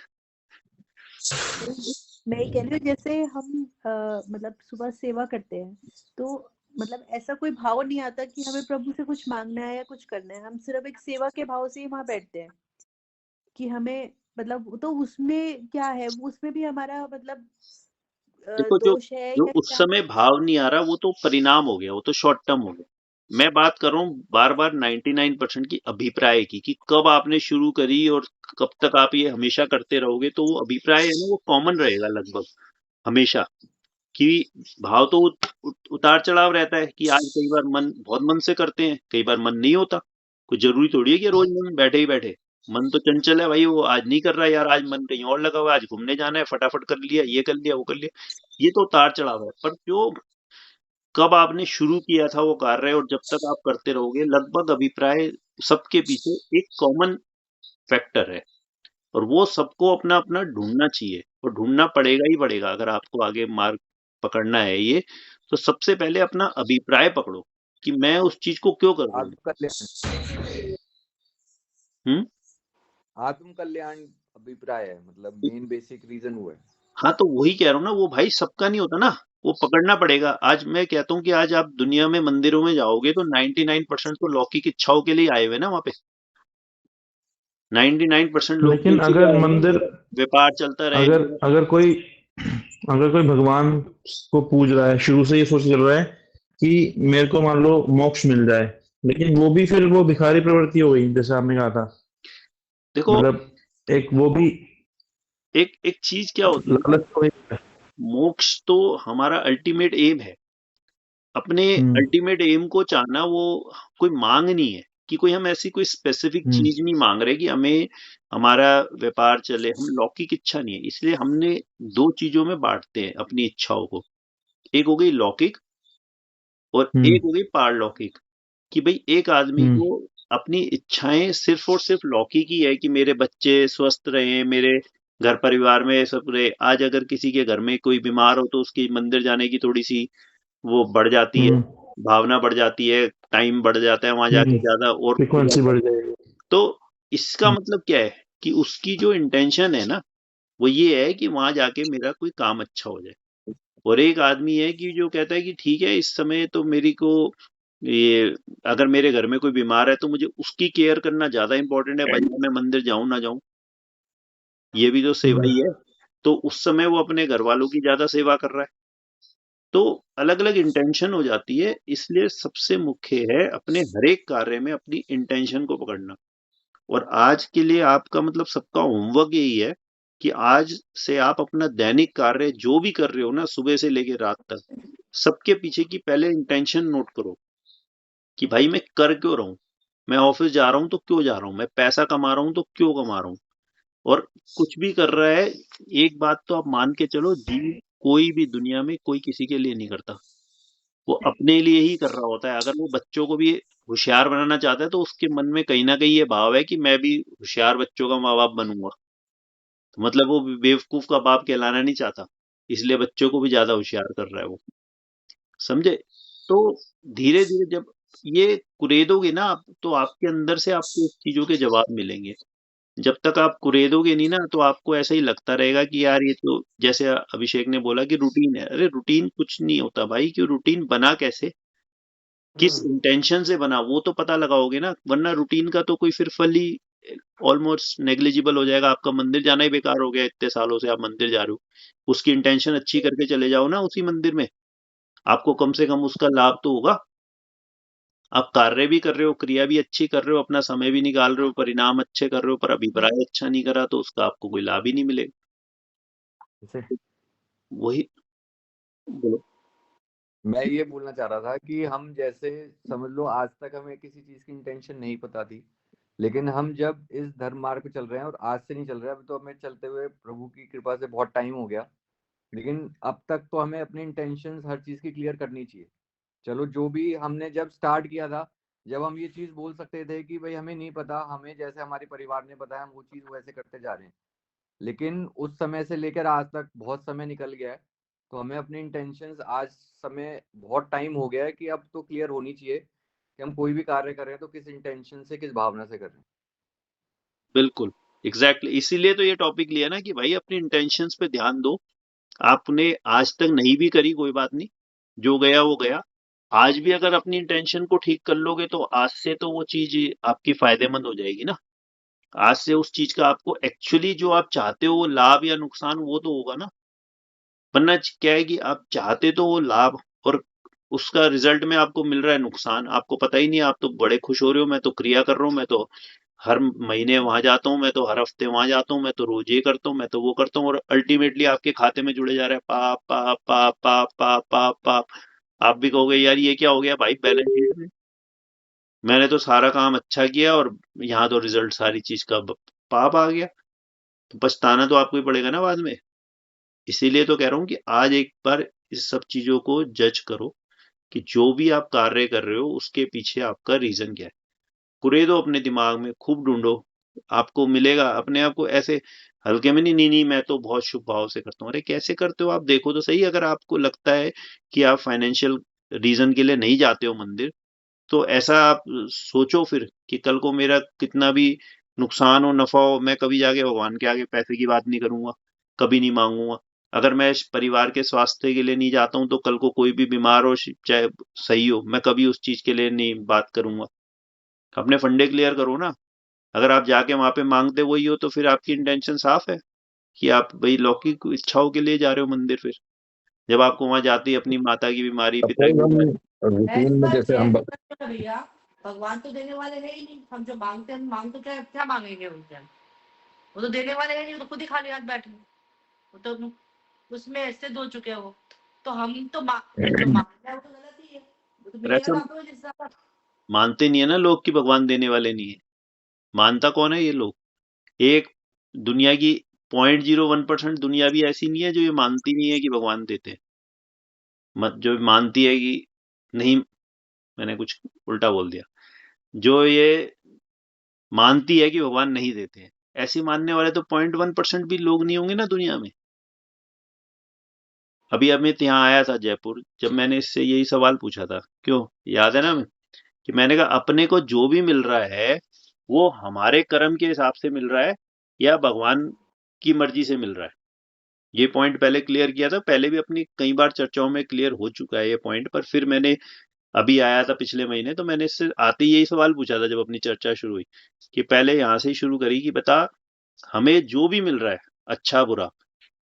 मैं ये कह रही हूँ जैसे हम मतलब सुबह सेवा करते हैं तो मतलब ऐसा कोई भाव नहीं आता कि हमें प्रभु से कुछ मांगना है या कुछ करना है। हम सिर्फ एक सेवा के भाव से ही वहां बैठते हैं कि हमें मतलब तो उसमें क्या है, उसमें भी हमारा मतलब
देखो, जो
दोष है
जो
या
उस
क्या?
समय भाव नहीं आ रहा वो तो परिणाम हो गया, वो तो शॉर्ट टर्म हो गया। मैं बात कर रहा हूँ बार बार 99% की अभिप्राय की, कि कब आपने शुरू करी और कब तक आप ये हमेशा करते रहोगे। तो वो अभिप्राय है ना, वो कॉमन रहेगा लगभग हमेशा। कि भाव तो उतार चढ़ाव रहता है, कि आज कई बार मन बहुत मन से करते हैं, कई बार मन नहीं होता। कोई जरूरी थोड़ी है कि रोज मन बैठे ही बैठे। मन तो चंचल है भाई, वो आज नहीं कर रहा है यार, आज मन कहीं और लगा हुआ है, आज घूमने जाना है, फटाफट कर लिया, ये कर लिया, वो कर लिया। ये तो उतार चढ़ाव है। पर जो कब आपने शुरू किया था वो कार्य, और जब तक आप करते रहोगे, लगभग अभिप्राय सबके पीछे एक कॉमन फैक्टर है। और वो सबको अपना अपना ढूंढना चाहिए, और ढूंढना पड़ेगा ही पड़ेगा अगर आपको आगे मार्ग पकड़ना है ये। तो सबसे पहले अपना अभिप्राय पकड़ो कि मैं उस चीज को क्यों कर रहा हूँ।
आत्मकल्याण
हम्म।
आत्मकल्याण अभिप्राय है, मतलब मेन बेसिक रीजन वो है।
हाँ, तो वही कह रहा हूँ ना, वो भाई सबका नहीं होता ना, वो पकड़ना पड़ेगा। आज मैं कहता हूँ कि आज आप दुनिया में मंदिरों में जाओगे तो 99% तो लौकिक इच्छाओं के लिए आए हुए ना वहां पे। 99% लोग तो
लेकिन
इसी
अगर
का है ना,
मंदिर
व्यापार चलता रहे
अगर
मेरा।
अगर कोई भगवान को पूज रहा है, शुरू से ये सोच चल रहा है कि मेरे को मान लो मोक्ष मिल जाए, लेकिन वो भी फिर वो भिखारी प्रवृत्ति हो गई, जैसे आपने कहा था।
देखो,
मतलब एक वो भी
एक एक चीज क्या होती है ना,
लालच को एक।
मोक्ष तो हमारा अल्टीमेट एम है। अपने
हम्म।
अल्टीमेट एम को चाहना वो कोई मांग नहीं है, कि कोई हम ऐसी कोई स्पेसिफिक
हम्म।
चीज नहीं मांग रहे कि हमें हमारा व्यापार चले। हम लौकिक इच्छा नहीं है, इसलिए हमने दो चीजों में बांटते हैं अपनी इच्छाओं को। एक हो गई लौकिक, और
हम्म।
एक हो गई पारलौकिक। कि भाई एक आदमी
हम्म।
को अपनी इच्छाएं सिर्फ और सिर्फ लौकिक ही है, कि मेरे बच्चे स्वस्थ रहे, मेरे घर परिवार में सब रहे। आज अगर किसी के घर में कोई बीमार हो तो उसकी मंदिर जाने की थोड़ी सी वो बढ़ जाती है,
हम्म।
भावना बढ़ जाती है, टाइम बढ़ जाता है, वहां जाके ज्यादा और हो
फ्रीक्वेंसी
जाता है।
बढ़ जाएगी।
तो इसका
हम्म।
मतलब क्या है? कि उसकी जो इंटेंशन है ना, वो ये है कि वहां जाके मेरा कोई काम अच्छा हो जाए। और एक आदमी है कि जो कहता है कि ठीक है, इस समय तो मेरी को ये, अगर मेरे घर में कोई बीमार है तो मुझे उसकी केयर करना ज्यादा इंपॉर्टेंट है, भले मैं मंदिर जाऊं ना जाऊं, ये भी तो सेवा
हम्म।
ही है। तो उस समय वो अपने घर वालों की ज्यादा सेवा कर रहा है। तो अलग अलग इंटेंशन हो जाती है। इसलिए सबसे मुख्य है अपने हर एक कार्य में अपनी इंटेंशन को पकड़ना। और आज के लिए आपका मतलब सबका होमवर्क यही है कि आज से आप अपना दैनिक कार्य जो भी कर रहे हो ना, सुबह से लेकर रात तक, सबके पीछे की पहले इंटेंशन नोट करो कि भाई मैं कर क्यों रहा हूं। मैं ऑफिस जा रहा हूं तो क्यों जा रहा हूं, मैं पैसा कमा रहा हूं तो क्यों कमा रहा हूं। और कुछ भी कर रहा है, एक बात तो आप मान के चलो, जीव कोई भी दुनिया में कोई किसी के लिए नहीं करता, वो अपने लिए ही कर रहा होता है। अगर वो बच्चों को भी होशियार बनाना चाहता है तो उसके मन में कहीं ना कहीं ये भाव है कि मैं भी होशियार बच्चों का माँ बाप बनूंगा। मतलब वो बेवकूफ का बाप कहलाना नहीं चाहता, इसलिए बच्चों को भी ज्यादा होशियार कर रहा है वो, समझे? तो धीरे धीरे जब ये कुरेदोगे ना आप, तो आपके अंदर से आपको उस चीजों के जवाब मिलेंगे। जब तक आप कुरेदोगे नहीं ना, तो आपको ऐसा ही लगता रहेगा कि यार ये तो, जैसे अभिषेक ने बोला कि रूटीन है। अरे रूटीन कुछ नहीं होता भाई, कि रूटीन बना कैसे, किस इंटेंशन से बना, वो तो पता लगाओगे ना, वरना रूटीन का तो कोई फिर फल ही ऑलमोस्ट नेग्लिजिबल हो जाएगा। आपका मंदिर जाना ही बेकार हो गया, इतने सालों से आप मंदिर जा रहे हो, उसकी इंटेंशन अच्छी करके चले जाओ ना उसी मंदिर में, आपको कम से कम उसका लाभ तो होगा। आप कार्य भी कर रहे हो, क्रिया भी अच्छी कर रहे हो, अपना समय भी निकाल रहे हो, परिणाम अच्छे कर रहे हो, पर अभिप्राय अच्छा नहीं करा तो उसका आपको कोई लाभ ही नहीं मिलेगा।
जैसे
वही बोलो।
मैं ये बोलना चाह रहा था कि हम जैसे समझ लो आज तक हमें किसी चीज की इंटेंशन नहीं पता थी, लेकिन हम जब इस धर्म मार्ग पे चल रहे हैं, और आज से नहीं चल रहे हैं, अभी तो हमें चलते हुए प्रभु की कृपा से बहुत टाइम हो गया, लेकिन अब तक तो हमें अपनी इंटेंशंस हर चीज की क्लियर करनी चाहिए। चलो जो भी हमने जब स्टार्ट किया था, जब हम ये चीज बोल सकते थे कि भाई हमें नहीं पता, हमें जैसे हमारे परिवार ने बताया हम वो चीज वैसे करते जा रहे हैं, लेकिन उस समय से लेकर आज तक बहुत समय निकल गया है, तो हमें अपनी इंटेंशंस आज समय बहुत टाइम हो गया है कि अब तो क्लियर होनी चाहिए कि हम कोई भी कार्य कर रहे हैं तो किस इंटेंशन से, किस भावना से कर रहे हैं।
बिल्कुल, एग्जैक्टली, इसीलिए तो ये टॉपिक लिया ना कि भाई अपनी इंटेंशंस पे ध्यान दो। आपने आज तक नहीं भी करी कोई बात नहीं, जो गया वो गया। आज भी अगर अपनी इंटेंशन को ठीक कर लोगे तो आज से तो वो चीज आपकी फायदेमंद हो जाएगी ना। आज से उस चीज का आपको एक्चुअली जो आप चाहते हो वो लाभ या नुकसान वो तो होगा ना। वरना क्या है कि आप चाहते तो वो लाभ, और उसका रिजल्ट में आपको मिल रहा है नुकसान, आपको पता ही नहीं, आप तो बड़े खुश हो रहे हो, मैं तो क्रिया कर रहा हूँ, मैं तो हर महीने वहां जाता हूँ, मैं तो हर हफ्ते वहां जाता हूँ, मैं तो रोज ये करता हूँ, मैं तो वो करता हूँ, और अल्टीमेटली आपके खाते में जुड़े जा रहा है पाप पाप पाप पाप पाप पाप पाप। आप भी कहोगे यार ये क्या हो गया भाई, बैलेंस शीट में मैंने तो सारा काम अच्छा किया और यहाँ तो रिजल्ट सारी चीज का पाप आ गया। तो पछताना तो आपको ही पड़ेगा ना बाद में। इसीलिए तो कह रहा हूँ कि आज एक बार इस सब चीजों को जज करो कि जो भी आप कार्य कर रहे हो उसके पीछे आपका रीजन क्या है। कुरेदो अपने दिमाग में, खूब ढूंढो, आपको मिलेगा। अपने आप को ऐसे हल्के में नहीं, नहीं नहीं मैं तो बहुत शुभ भाव से करता हूँ, अरे कैसे करते हो आप, देखो तो सही। अगर आपको लगता है कि आप फाइनेंशियल रीजन के लिए नहीं जाते हो मंदिर, तो ऐसा आप सोचो फिर कि कल को मेरा कितना भी नुकसान हो नफा हो, मैं कभी जाके भगवान के आगे पैसे की बात नहीं करूंगा, कभी नहीं मांगूंगा। अगर मैं इस परिवार के स्वास्थ्य के लिए नहीं जाता हूं, तो कल को कोई भी बीमार हो, चाहे सही हो, मैं कभी उस चीज के लिए नहीं बात करूंगा। अपने फंडे क्लियर करो ना। अगर आप जाके वहां पे मांगते वही हो, तो फिर आपकी इंटेंशन साफ है कि आप भाई लौकिक इच्छाओं के लिए जा रहे हो मंदिर। फिर जब आपको वहां जाते ही अपनी माता की बीमारी, पिता की
सपोज हम
बीमारी।
रूटीन में जैसे हम
भैया भगवान तो देने वाले है ही नहीं, हम जो मांगते हैं हम मांग तो क्या क्या मांगेंगे उनसे हम? वो तो देने वाले है नहीं, वो तो खुद ही खाली हाथ बैठे हैं। वो तो उसमें ऐसे धो चुके हैं वो। तो हम तो जो मांगता है वो तो गलत ही है, वो तो
पर
मिलेगा
ऐसा
तो आपको जिस हिसाब का।
मानते नहीं है ना लोग कि भगवान देने वाले नहीं है। मानता कौन है ये लोग? एक दुनिया की 0.01% दुनिया भी ऐसी नहीं है जो ये मानती नहीं है कि भगवान देते हैं। मत जो मानती है कि नहीं, मैंने कुछ उल्टा बोल दिया, जो ये मानती है कि भगवान नहीं देते हैं, ऐसी मानने वाले तो 0.1% भी लोग नहीं होंगे ना दुनिया में। अभी अमित यहाँ आया था जयपुर, जब मैंने इससे यही सवाल पूछा था, क्यों याद है ना, कि मैंने कहा अपने को जो भी मिल रहा है वो हमारे कर्म के हिसाब से मिल रहा है या भगवान की मर्जी से मिल रहा है। ये पॉइंट पहले क्लियर किया था, पहले भी अपनी कई बार चर्चाओं में क्लियर हो चुका है ये पॉइंट, पर फिर मैंने अभी आया था पिछले महीने, तो मैंने इससे आते ही यही सवाल पूछा था जब अपनी चर्चा शुरू हुई, कि पहले यहाँ से ही शुरू करी कि बता, हमें जो भी मिल रहा है अच्छा बुरा,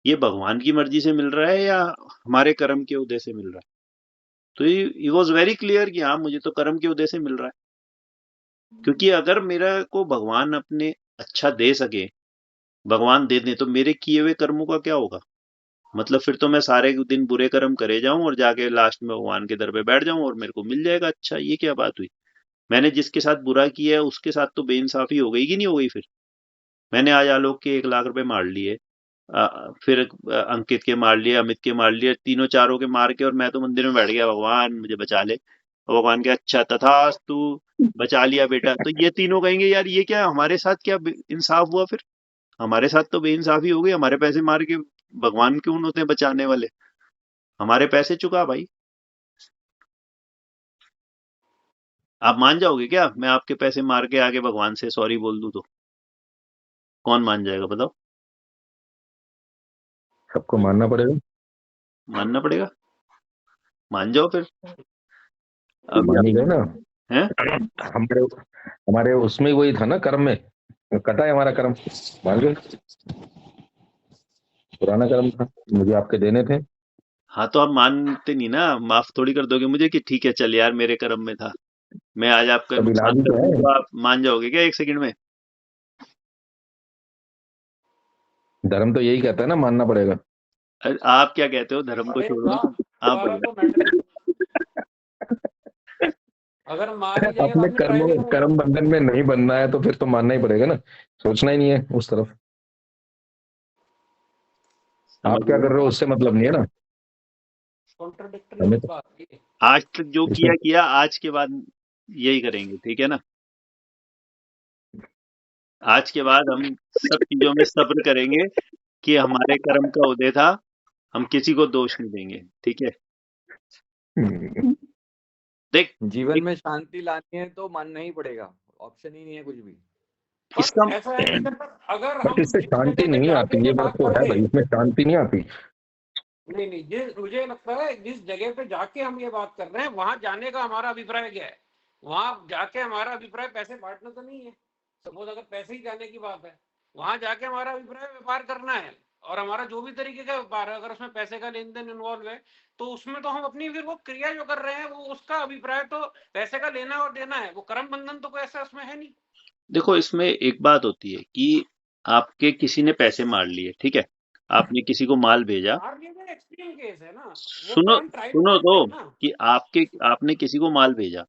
ये भगवान की मर्जी से मिल रहा है या हमारे कर्म के उदय से मिल रहा है। तो ही वॉज वेरी क्लियर कि हाँ मुझे तो कर्म के उदय से मिल रहा है। क्योंकि अगर मेरा को भगवान अपने अच्छा दे सके, भगवान दे दे, तो मेरे किए हुए कर्मों का क्या होगा? मतलब फिर तो मैं सारे दिन बुरे कर्म करे जाऊं और जाके लास्ट में भगवान के दर पे बैठ जाऊं और मेरे को मिल जाएगा अच्छा। ये क्या बात हुई? मैंने जिसके साथ बुरा किया है उसके साथ तो बेइंसाफी हो गई कि नहीं हो गई? फिर मैंने आज आलोक के 1 लाख रुपए मार लिए, फिर अंकित के मार लिए, अमित के मार लिए, तीनों चारों के मार के, और मैं तो मंदिर में बैठ गया, भगवान मुझे बचा ले। और भगवान के अच्छा तथास्तु, बचा लिया बेटा। तो ये तीनों कहेंगे यार ये क्या हमारे साथ क्या इंसाफ हुआ फिर? हमारे साथ तो बेइंसाफी हो गई, हमारे पैसे मार के भगवान क्यों होते हैं बचाने वाले? हमारे पैसे चुका भाई। आप मान जाओगे क्या मैं आपके पैसे मार के आगे भगवान से सॉरी बोल दूं तो? कौन मान जाएगा बताओ?
सबको मानना पड़ेगा।
मानना पड़ेगा। मान जाओ फिर।
तो
अभी
मान ही गए ना।
हैं?
हमारे हमारे उसमें वही था ना, कर्म में कटा है हमारा कर्म, मान गए। पुराना कर्म था, मुझे आपके देने थे।
हाँ तो आप मानते नहीं ना, माफ थोड़ी कर दोगे मुझे कि ठीक है चल यार मेरे कर्म में था, मैं आज आपका
तब इलाज
नुकसान
ही
कर
तो
दूं
है।
तो आप मान जाओगे क्या 1 सेकंड में?
धर्म तो यही कहता है ना, मानना पड़ेगा।
अरे आप क्या कहते हो, धर्म को छोड़ो,
पड़ेगा,
आप
हमारा
बोलो।
तो मैटर नहीं। अगर मान ही जाएंगे तो
अपने
आपने ट्राई नहीं करा।
कर्म बंधन में नहीं बनना है तो फिर तो मानना ही पड़ेगा ना, सोचना ही नहीं है उस तरफ।
समझ
आप क्या
रहे
कर
हो?
रहे हो उससे मतलब नहीं है ना।
कॉन्ट्रोडिक्टरी
हमें तो
बात है।
आज तक जो
इसमें
किया आज के बाद यही करेंगे, ठीक है ना? आज के बाद हम सब चीजों में सब्र करेंगे कि हमारे कर्म का उदय था, हम किसी को दोष नहीं देंगे, ठीक है? देख
जीवन
एक
में शांति लानी है तो मानना ही पड़ेगा, ऑप्शन ही नहीं है कुछ भी।
इसका
बट ऐसा है कि अगर
बट
हम
इससे
जिस जगह
शांति
पे
नहीं
जाके
आती, ये
ये
बात
बात
तो
कर
है
रहे
भाई,
हैं,
इसमें शांति नहीं आती।
नहीं नहीं, जिस मुझे लगता है जिस जगह पे जाके हम ये बात कर रहे हैं वहां जाने का हमारा अभिप्राय क्या है? वहां जाके हमारा अभिप्राय पैसे बांटना तो नहीं है। सपोज अगर पैसे ही जाने की बात है, वहां जाके हमारा अभिप्राय व्यापार करना है, और हमारा जो भी तरीके का व्यापार है अगर उसमें पैसे का लेन देन इन्वॉल्व है, तो उसमें तो हम अपनी फिर वो क्रिया जो कर रहे हैं वो उसका अभिप्राय तो पैसे का लेना और देना है, वो कर्म बंधन तो कोई ऐसा उसमें है नहीं।
देखो इसमें एक बात होती है कि आपके किसी ने पैसे मार लिए, ठीक है, आपने किसी को माल भेजा।
मार लिए तो एक्सट्रीम केस है ना, वो तो
सुनो
हम ट्राई
सुनो
मानते
तो
हैं ना।
कि आपने किसी को माल भेजा।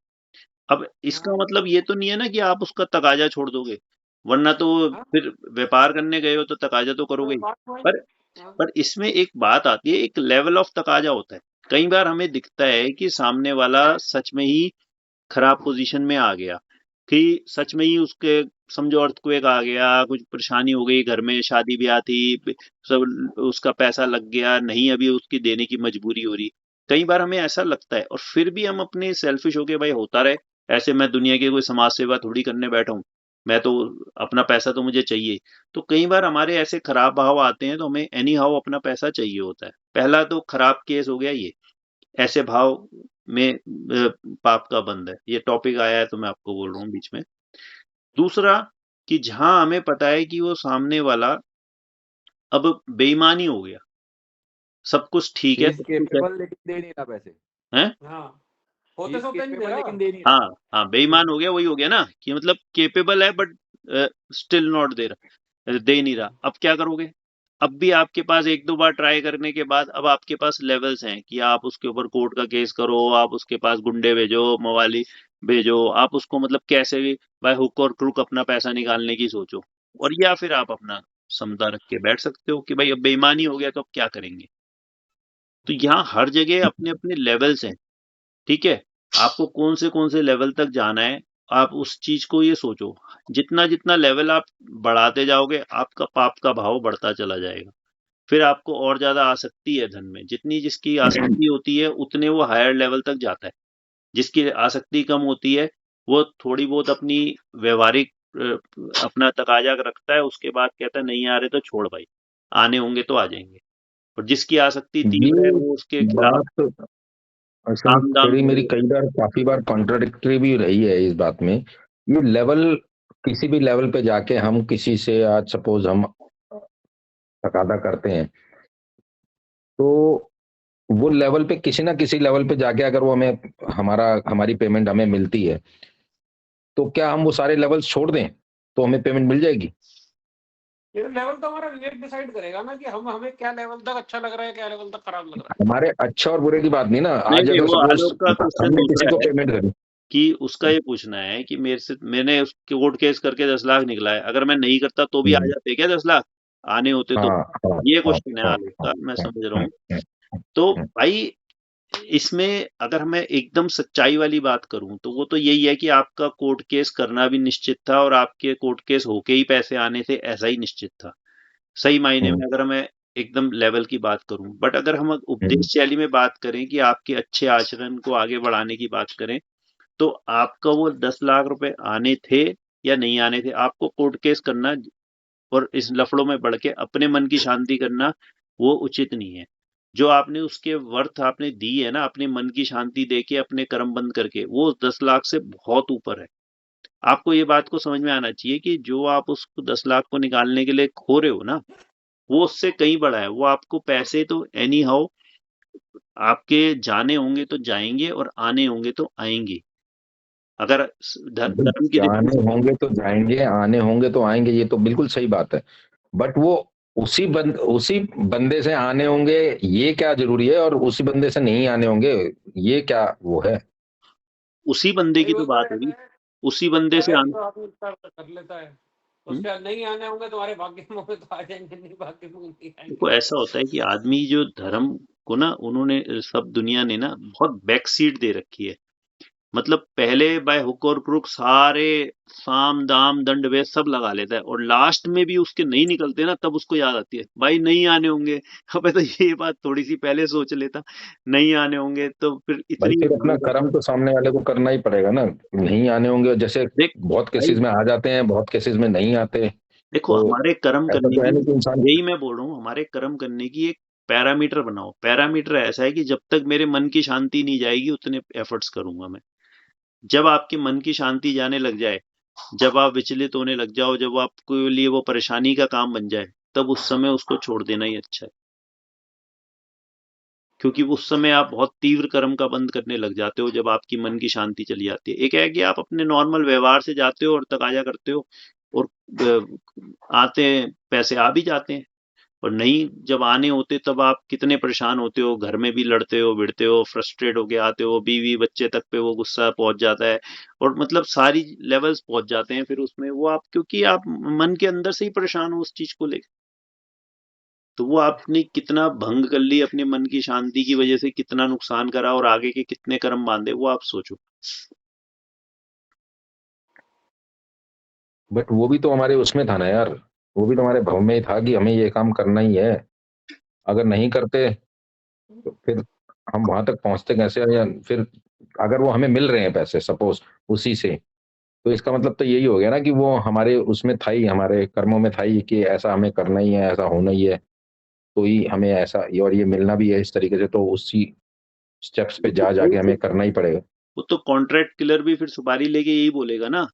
अब इसका
हाँ
मतलब ये तो नहीं है ना कि आप उसका तकाजा छोड़ दोगे, वरना तो
हाँ,
फिर व्यापार करने गए हो तो तकाजा तो
तो
करोगे ही।
बात वही
पर
है। हाँ,
पर इसमें एक बात आती है, एक लेवल ऑफ तकाजा होता है। कई बार हमें दिखता है कि सामने वाला सच में ही खराब पोजीशन में आ गया, कि सच में ही उसके समझो अर्थक्वेक आ गया, कुछ परेशानी हो गई घर में, शादी ब्याह थी, सब उसका पैसा लग गया, नहीं अभी उसकी देने की मजबूरी हो रही। कई बार हमें ऐसा लगता है और फिर भी हम अपने सेल्फिश होके भाई होता रहे, ऐसे मैं दुनिया की कोई समाज सेवा थोड़ी करने बैठा हूँ, मैं तो अपना पैसा तो मुझे चाहिए। तो कई बार हमारे ऐसे खराब भाव आते हैं तो हमें एनी हाउ अपना पैसा चाहिए होता है। पहला तो खराब केस हो गया ये, ऐसे भाव में पाप का बंध है, ये टॉपिक आया है तो मैं आपको बोल रहा हूँ बीच में। दूसरा कि जहां हमें पता है कि वो सामने वाला अब बेईमानी हो गया, सब कुछ ठीक है,
ही इज
सब कुछ है,
केपेबल लेकिन दे नहीं रहा पैसे।
हैं?
हाँ,
ही
होते
इज
सोते नहीं दे
केपेबल
रहा।
लेकिन दे नहीं रहा।
हाँ हाँ, बेईमान हो गया, वही हो गया ना कि मतलब केपेबल है बट स्टिल नॉट दे रहा, दे नहीं रहा। अब क्या करोगे? अब भी आपके पास एक दो बार ट्राई करने के बाद अब आपके पास लेवल्स हैं कि आप उसके ऊपर कोर्ट का केस करो, आप उसके पास गुंडे भेजो, मवाली भेजो, आप उसको मतलब कैसे भी बाय हुक और क्रुक अपना पैसा निकालने की सोचो। और या फिर आप अपना समता रख के बैठ सकते हो कि भाई अब बेईमानी हो गया तो अब क्या करेंगे। तो यहाँ हर जगह अपने अपने लेवल्स हैं, ठीक है? आपको कौन से लेवल तक जाना है, आप उस चीज को ये सोचो। जितना जितना लेवल आप बढ़ाते जाओगे आपका पाप का भाव बढ़ता चला जाएगा, फिर आपको और ज्यादा आसक्ति है धन में, जितनी जिसकी आसक्ति होती है उतने वो हायर लेवल तक जाता है। जिसकी आसक्ति कम होती है वो थोड़ी बहुत अपनी व्यवहारिक अपना तकाजा रखता है, उसके बाद कहता है नहीं आ रहे तो छोड़ भाई, आने होंगे तो आ जाएंगे। और जिसकी आसक्ति तीव्र है
ये
वो उसके खिलाफ
बात असल में
काम दाम
तेरी मेरी
करेगा।
कई बार काफी बार कॉन्ट्राडिक्टरी भी रही है इस बात में। ये लेवल, किसी भी लेवल पे जाके हम किसी से, आज सपोज हम तकादा करते हैं, तो वो लेवल पे किसी ना किसी लेवल पे जाके अगर वो हमें हमारी पेमेंट हमें मिलती है, तो क्या हम वो सारे लेवल्स छोड़ दें तो हमें पेमेंट मिल जाएगी?
ये लेवल तो हमारा विवेक डिसाइड करेगा ना कि हम हमें क्या लेवल तक अच्छा लग रहा है, क्या लेवल तक खराब लग रहा है।
हमारे अच्छा और बुरे की बात नहीं ना।
नहीं
आज
नहीं,
अगर
वो
सपोज
आलोक का क्वेश्चन
हमने किसी
दूसरा
को
है
पेमेंट करी।
कि उसका ये पूछना है कि मैंने उस कोर्ट केस करके 10 लाख निकला है, अगर मैं नहीं करता तो भी आ
हम्म,
जाते क्या 10 लाख आने होते तो?
हाँ हाँ
ये
हाँ
क्वेश्चन है
हाँ
आलोक
हाँ
का, मैं
हाँ,
समझ रहा
हाँ,
हूँ।
हाँ,
तो
हाँ।
भाई इसमें अगर मैं एकदम सच्चाई वाली बात करूं तो वो तो यही है कि आपका कोर्ट केस करना भी निश्चित था और आपके कोर्ट केस होके ही पैसे आने थे, ऐसा ही निश्चित था। सही मायने में अगर मैं एकदम लेवल की बात करूं। बट अगर हम उपदेश शैली में बात करें कि आपके अच्छे आचरण को आगे बढ़ाने की बात करें, तो आपका वो 10 लाख रुपए आने थे या नहीं आने थे, आपको कोर्ट केस करना और इस लफड़ों में बढ़ के अपने मन की शांति करना वो उचित नहीं है। जो आपने उसके वर्थ आपने दी है ना, अपने मन की शांति देके अपने कर्म बंद करके, वो 10 लाख से बहुत ऊपर है। आपको ये बात को समझ में आना चाहिए कि जो आप उसको 10 लाख को निकालने के लिए खो रहे हो ना, वो उससे कहीं बड़ा है। वो आपको पैसे तो एनी हाउ आपके जाने होंगे तो जाएंगे और आने होंगे तो आएंगे। अगर धर्म की
जाने होंगे तो जाएंगे, आने होंगे तो आएंगे, ये तो बिल्कुल सही बात है। बट वो उसी बंदे से आने होंगे, ये क्या जरूरी है, और उसी बंदे से नहीं आने होंगे, ये क्या वो है?
उसी बंदे की
नहीं,
तो
वो तो
बात
है
होगी, उसी बंदे से
डायरेक्ट
आने।
तो आदमी कर लेता है, उसके बाद नहीं आने होंगे, तुम्हारे भाग्य में होंगे तो आ जाएंगे, नहीं भाग्य में नहीं
देखो
आएंगे।
ऐसा होता है कि आदमी जो धर्म को ना, उन्होंने सब दुनिया ने ना बहुत बैक सीट दे रखी है। मतलब पहले बाय हुक और क्रुक सारे साम दाम दंड भेद सब लगा लेता है, और लास्ट में भी उसके नहीं निकलते ना, तब उसको याद आती है भाई नहीं आने होंगे। अबे तो ये बात थोड़ी सी पहले सोच लेता, नहीं आने होंगे तो फिर
भाई
इतनी
फिर अपना
भयंकर।
कर्म तो सामने वाले को करना ही पड़ेगा ना, नहीं आने होंगे, जैसे
देख
बहुत
भाई,
केसेस में आ जाते हैं, बहुत केसेस में नहीं आते।
देखो
तो
हमारे कर्म
ऐसा
करने
तो है
की,
नहीं कि इंसान।
यही मैं बोल रहा हूँ, हमारे कर्म करने की एक पैरामीटर बनाओ। पैरामीटर ऐसा है कि जब तक मेरे मन की शांति नहीं जाएगी उतने एफर्ट्स करूंगा मैं। जब आपके मन की शांति जाने लग जाए, जब आप विचलित होने लग जाओ, जब आपके लिए वो परेशानी का काम बन जाए, तब उस समय उसको छोड़ देना ही अच्छा है। क्योंकि उस समय आप बहुत तीव्र कर्म का बंद करने लग जाते हो, जब आपकी मन की शांति चली जाती है। एक है कि आप अपने नॉर्मल व्यवहार से जाते हो और तकाजा करते हो, और आते हैं पैसे आ भी जाते हैं। और नहीं जब आने होते तब आप कितने परेशान होते हो, घर में भी लड़ते हो भिड़ते हो, फ्रस्ट्रेट होके आते हो, बीवी बच्चे तक पे वो गुस्सा पहुंच जाता है, और मतलब सारी लेवल्स पहुंच जाते हैं फिर उसमें। वो आप क्योंकि आप मन के अंदर से ही परेशान हो उस चीज को लेकर, तो वो आपने कितना भंग कर ली अपने मन की शांति की वजह से, कितना नुकसान करा और आगे के कितने कर्म बांधे, वो आप सोचो।
बट वो भी तो हमारे उसमें था ना यार, वो भी तो हमारे भव में ही था कि हमें ये काम करना ही है। अगर नहीं करते तो फिर हम वहां तक पहुंचते कैसे? या फिर अगर वो हमें मिल रहे हैं पैसे सपोज उसी से, तो इसका मतलब तो यही हो गया ना कि वो हमारे उसमें था ही, हमारे कर्मों में था ही कि ऐसा हमें करना ही है, ऐसा होना ही है। तो ही हमें ऐसा और ये मिलना भी है इस तरीके से, तो उसी स्टेप्स पे जा जाके हमें करना ही पड़ेगा।
वो तो कॉन्ट्रैक्ट किलर भी फिर सुपारी लेके यही बोलेगा ना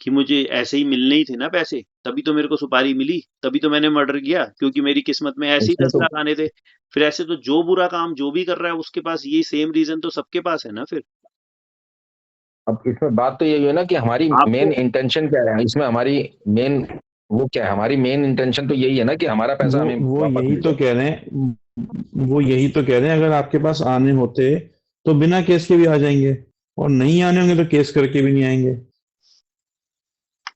कि मुझे ऐसे ही मिलने ही थे ना पैसे, तभी तो मेरे को सुपारी मिली, तभी तो मैंने मर्डर किया, क्योंकि मेरी किस्मत में ऐसे ही
इसमें
10
तो
लाख आने थे। फिर ऐसे तो जो बुरा काम जो भी कर रहा है उसके पास ये सेम रीजन तो सबके पास है ना फिर।
अब इसमें बात तो यही है ना कि हमारी मेन
आपको
इंटेंशन क्या है इसमें, हमारी मेन वो क्या है, हमारी मेन इंटेंशन तो यही है ना कि हमारा पैसा हमें
वो
वापस
यही
मिल
तो
जाए।
कह रहे हैं, वो यही तो कह रहे हैं, अगर आपके पास आने होते तो बिना केस के भी आ जाएंगे, और नहीं आने होंगे तो केस करके भी नहीं आएंगे।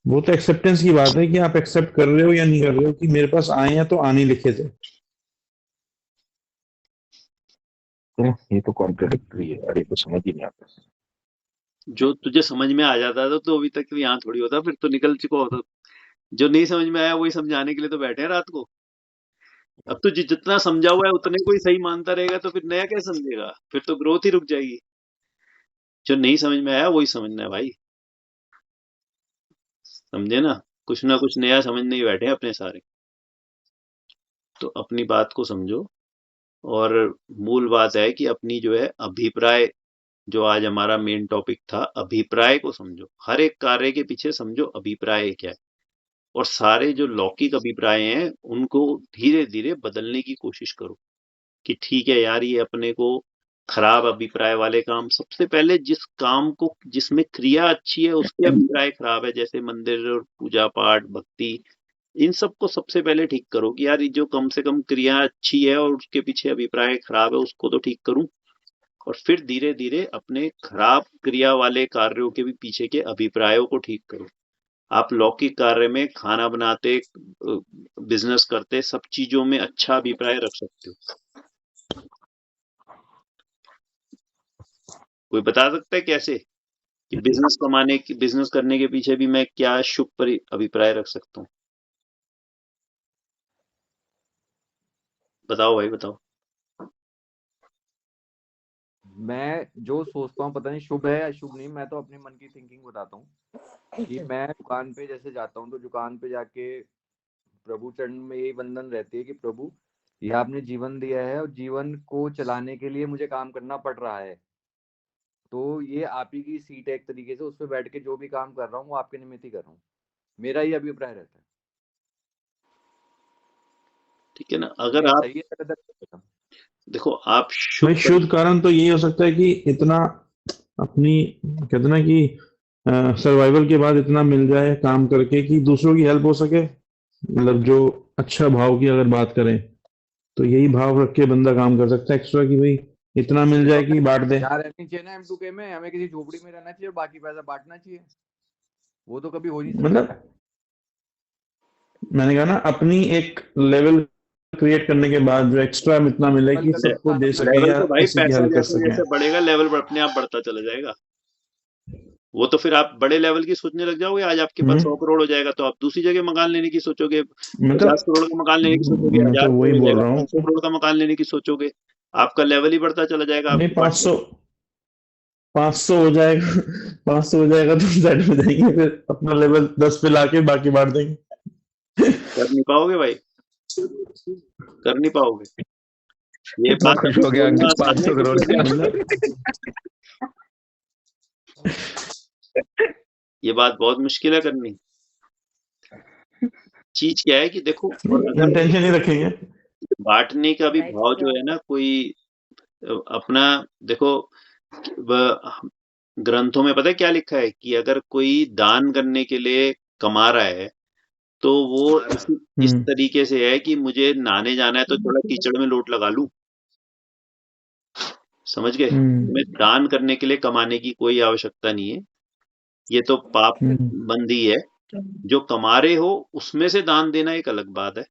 वो तो एक्सेप्टेंस की बात है कि आप एक्सेप्ट कर रहे हो या नहीं कर रहे हो कि मेरे पास आए हैं तो आने लिखे थे।
तो ये तो कॉन्ट्रडिक्टरी है, अरे तो समझ ही नहीं आता।
जो तुझे समझ में आ जाता था तो अभी तक भी यहाँ थोड़ी होता, फिर तो निकल चुका होता। जो नहीं समझ में आया वही समझाने के लिए तो बैठे हैं रात को। अब तो जितना समझा हुआ है उतने को ही सही मानता रहेगा तो फिर नया क्या समझेगा, फिर तो ग्रोथ ही रुक जाएगी। जो नहीं समझ में आया वही समझना है भाई, समझे ना कुछ नया समझने ही बैठे हैं अपने सारे। तो अपनी बात को समझो, और मूल बात है कि अपनी जो है अभिप्राय, जो आज हमारा मेन टॉपिक था, अभिप्राय को समझो। हर एक कार्य के पीछे समझो अभिप्राय क्या है, और सारे जो लौकिक अभिप्राय हैं उनको धीरे धीरे बदलने की कोशिश करो कि ठीक है यार, ये अपने को खराब अभिप्राय वाले काम, सबसे पहले जिस काम को जिसमें क्रिया अच्छी है उसके अभिप्राय खराब है, जैसे मंदिर और पूजा पाठ भक्ति, इन सबको सबसे पहले ठीक करो कि यार ये जो कम से कम क्रिया अच्छी है और उसके पीछे अभिप्राय खराब है उसको तो ठीक करूं। और फिर धीरे धीरे अपने खराब क्रिया वाले कार्यों के भी पीछे के अभिप्रायों को ठीक करो। आप लौकिक कार्य में खाना बनाते, बिजनेस करते, सब चीजों में अच्छा अभिप्राय रख सकते हो। कोई बता सकता है कैसे कि बिजनेस करने के पीछे भी मैं क्या शुभ अभिप्राय रख सकता हूँ? बताओ भाई बताओ।
मैं जो सोचता हूँ पता नहीं शुभ है या शुभ नहीं, मैं तो अपने मन की थिंकिंग बताता हूँ कि मैं दुकान पे जैसे जाता हूँ तो दुकान पे जाके प्रभु चरण में यही वंदन रहती है कि प्रभु ये आपने जीवन दिया है और जीवन को चलाने के लिए मुझे काम करना पड़ रहा है, तो ये आप ही की सीट है एक तरीके से, उस पर बैठ के जो भी काम कर रहा हूँ वो आपके निमित्त ही कर रहा हूँ। मेरा ये अभिप्राय रहता है।
ठीक है ना,
अब
अगर
ये
आप
सही है गलत है नहीं पता।
देखो आप
भाई
शुभ
शुद्ध कारण तो ये हो सकता है कि इतना अपनी कहते ना कि सर्वाइवल के बाद इतना मिल जाए काम करके कि दूसरों की हेल्प हो सके। मतलब जो अच्छा भाव की अगर बात करें तो यही भाव रख के बंदा काम कर सकता है एक्स्ट्रा कि भाई इतना मिल
ये तो
जाए कि
हमें
बांट दे।
यहाँ रहनी चाहिए ना M2K में, हमें किसी झोपड़ी में रहना चाहिए, बाकी पैसा बांटना चाहिए, वो तो कभी हो नहीं सकता।
मतलब मैंने कहा ना अपनी एक लेवल क्रिएट करने के बाद जो एक्स्ट्रा इतना मिले
लेवल
कि
का तो
सबको
इंसान
दे
अपना
सके
लेवल
या
तो भाई
किसी की
पैसा
हेल्प कर
जैसे
सके।
जैसे बढ़ेगा लेवल अपने आप बढ़ता चला जाएगा। वो तो फिर आप बड़े लेवल की सोचने लग जाओगे, आज आपके पास 100 करोड़ हो जाएगा तो आप दूसरी जगह मकान लेने की सोचोगे, 50 करोड़ का मकान लेने की सोचोगे,
मैं
1000
तो
करोड़
वही
हो
बोल
जाएगा,
रहा हूँ।
500 करोड़ का मकान लेने की सोचोगे, आपका लेवल ही बढ़ता चला जाएगा,
नहीं
आपको बढ़ते
500 500 हो जाएगा 500 हो जाएगा तो सेट हो जाएंगे, फिर अपना लेवल 10 पे लाके बाकी बांट देंगे।
कर नहीं पाओगे भाई, कर नहीं पाओगे। ये
बहुत
बात
खुश हो गया
बोलना
अंकित
आसान है,
500 करोड़
करना
का।
मुश्किल है। ये बात बहुत मुश्किल है करनी। चीज क्या है कि देखो, और अगर
इंटेंशन ही रखेंगे।
बांटने का भी
लाइफ
भाव जो
क्या
है ना, कोई अपना देखो, ग्रंथों में पता है क्या लिखा है कि अगर कोई दान करने के लिए कमा रहा है तो वो इस
हम्म
तरीके से है कि मुझे नहाने जाना है तो थोड़ा कीचड़ में लोट लगा लूं, समझ गए। तुम्हें
हम्म
दान करने के लिए कमाने की कोई आवश्यकता नहीं है, ये तो पाप
हम्म
बंदी है। जो कमा रहे हो उसमें से दान देना एक अलग बात है,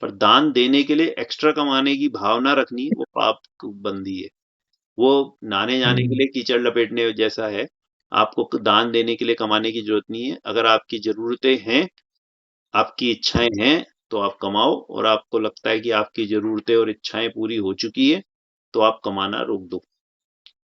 पर दान देने के लिए एक्स्ट्रा कमाने की भावना रखनी वो पाप बंदी है। वो नहाने जाने के
हम्म
लिए कीचड़ लपेटने जैसा है। आपको दान देने के लिए कमाने की जरूरत नहीं है। अगर आपकी जरूरतें हैं, आपकी इच्छाएं हैं, तो आप कमाओ, और आपको लगता है कि आपकी जरूरतें और इच्छाएं पूरी हो चुकी है तो आप कमाना रोक दो,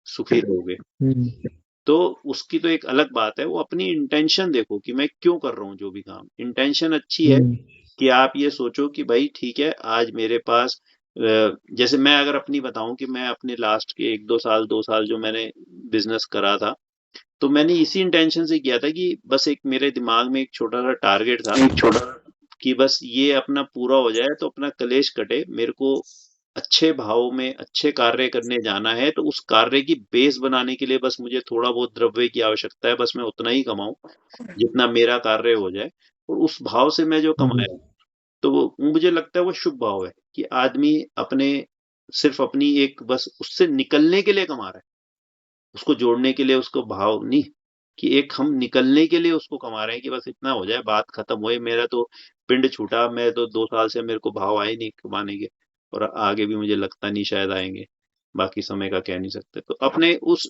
सुखी रहोगे।
हम्म
तो उसकी तो एक अलग बात है, वो अपनी इंटेंशन देखो कि मैं क्यों कर रहा हूँ जो भी काम। इंटेंशन अच्छी है
हम्म
कि आप ये सोचो कि भाई ठीक है, आज मेरे पास जैसे मैं अगर अपनी बताऊं कि मैं अपने लास्ट के 1 2 साल 2 साल जो मैंने बिजनेस करा था, तो मैंने इसी इंटेंशन से किया था कि बस एक मेरे दिमाग में एक छोटा सा टारगेट था कि बस ये अपना पूरा हो जाए तो अपना कलेश कटे। मेरे को अच्छे भाव में अच्छे कार्य करने जाना है, तो उस कार्य की बेस बनाने के लिए बस मुझे थोड़ा बहुत द्रव्य की आवश्यकता है, बस मैं उतना ही कमाऊं जितना मेरा कार्य हो जाए। और उस भाव से मैं जो
हम्म
कमाया, तो वो मुझे लगता है वो शुभ भाव है कि आदमी अपने सिर्फ अपनी एक बस उससे निकलने के लिए कमा रहा है, उसको जोड़ने के लिए उसको भाव नहीं, कि एक हम निकलने के लिए उसको कमा रहे हैं कि बस इतना हो जाए, बात खत्म होए, मेरा तो पिंड छूटा, मैं तो 2 साल से मेरे को भाव आए नहीं कमाने के, और आगे भी मुझे लगता नहीं शायद आएंगे, बाकी समय का कह नहीं सकते। तो अपने उस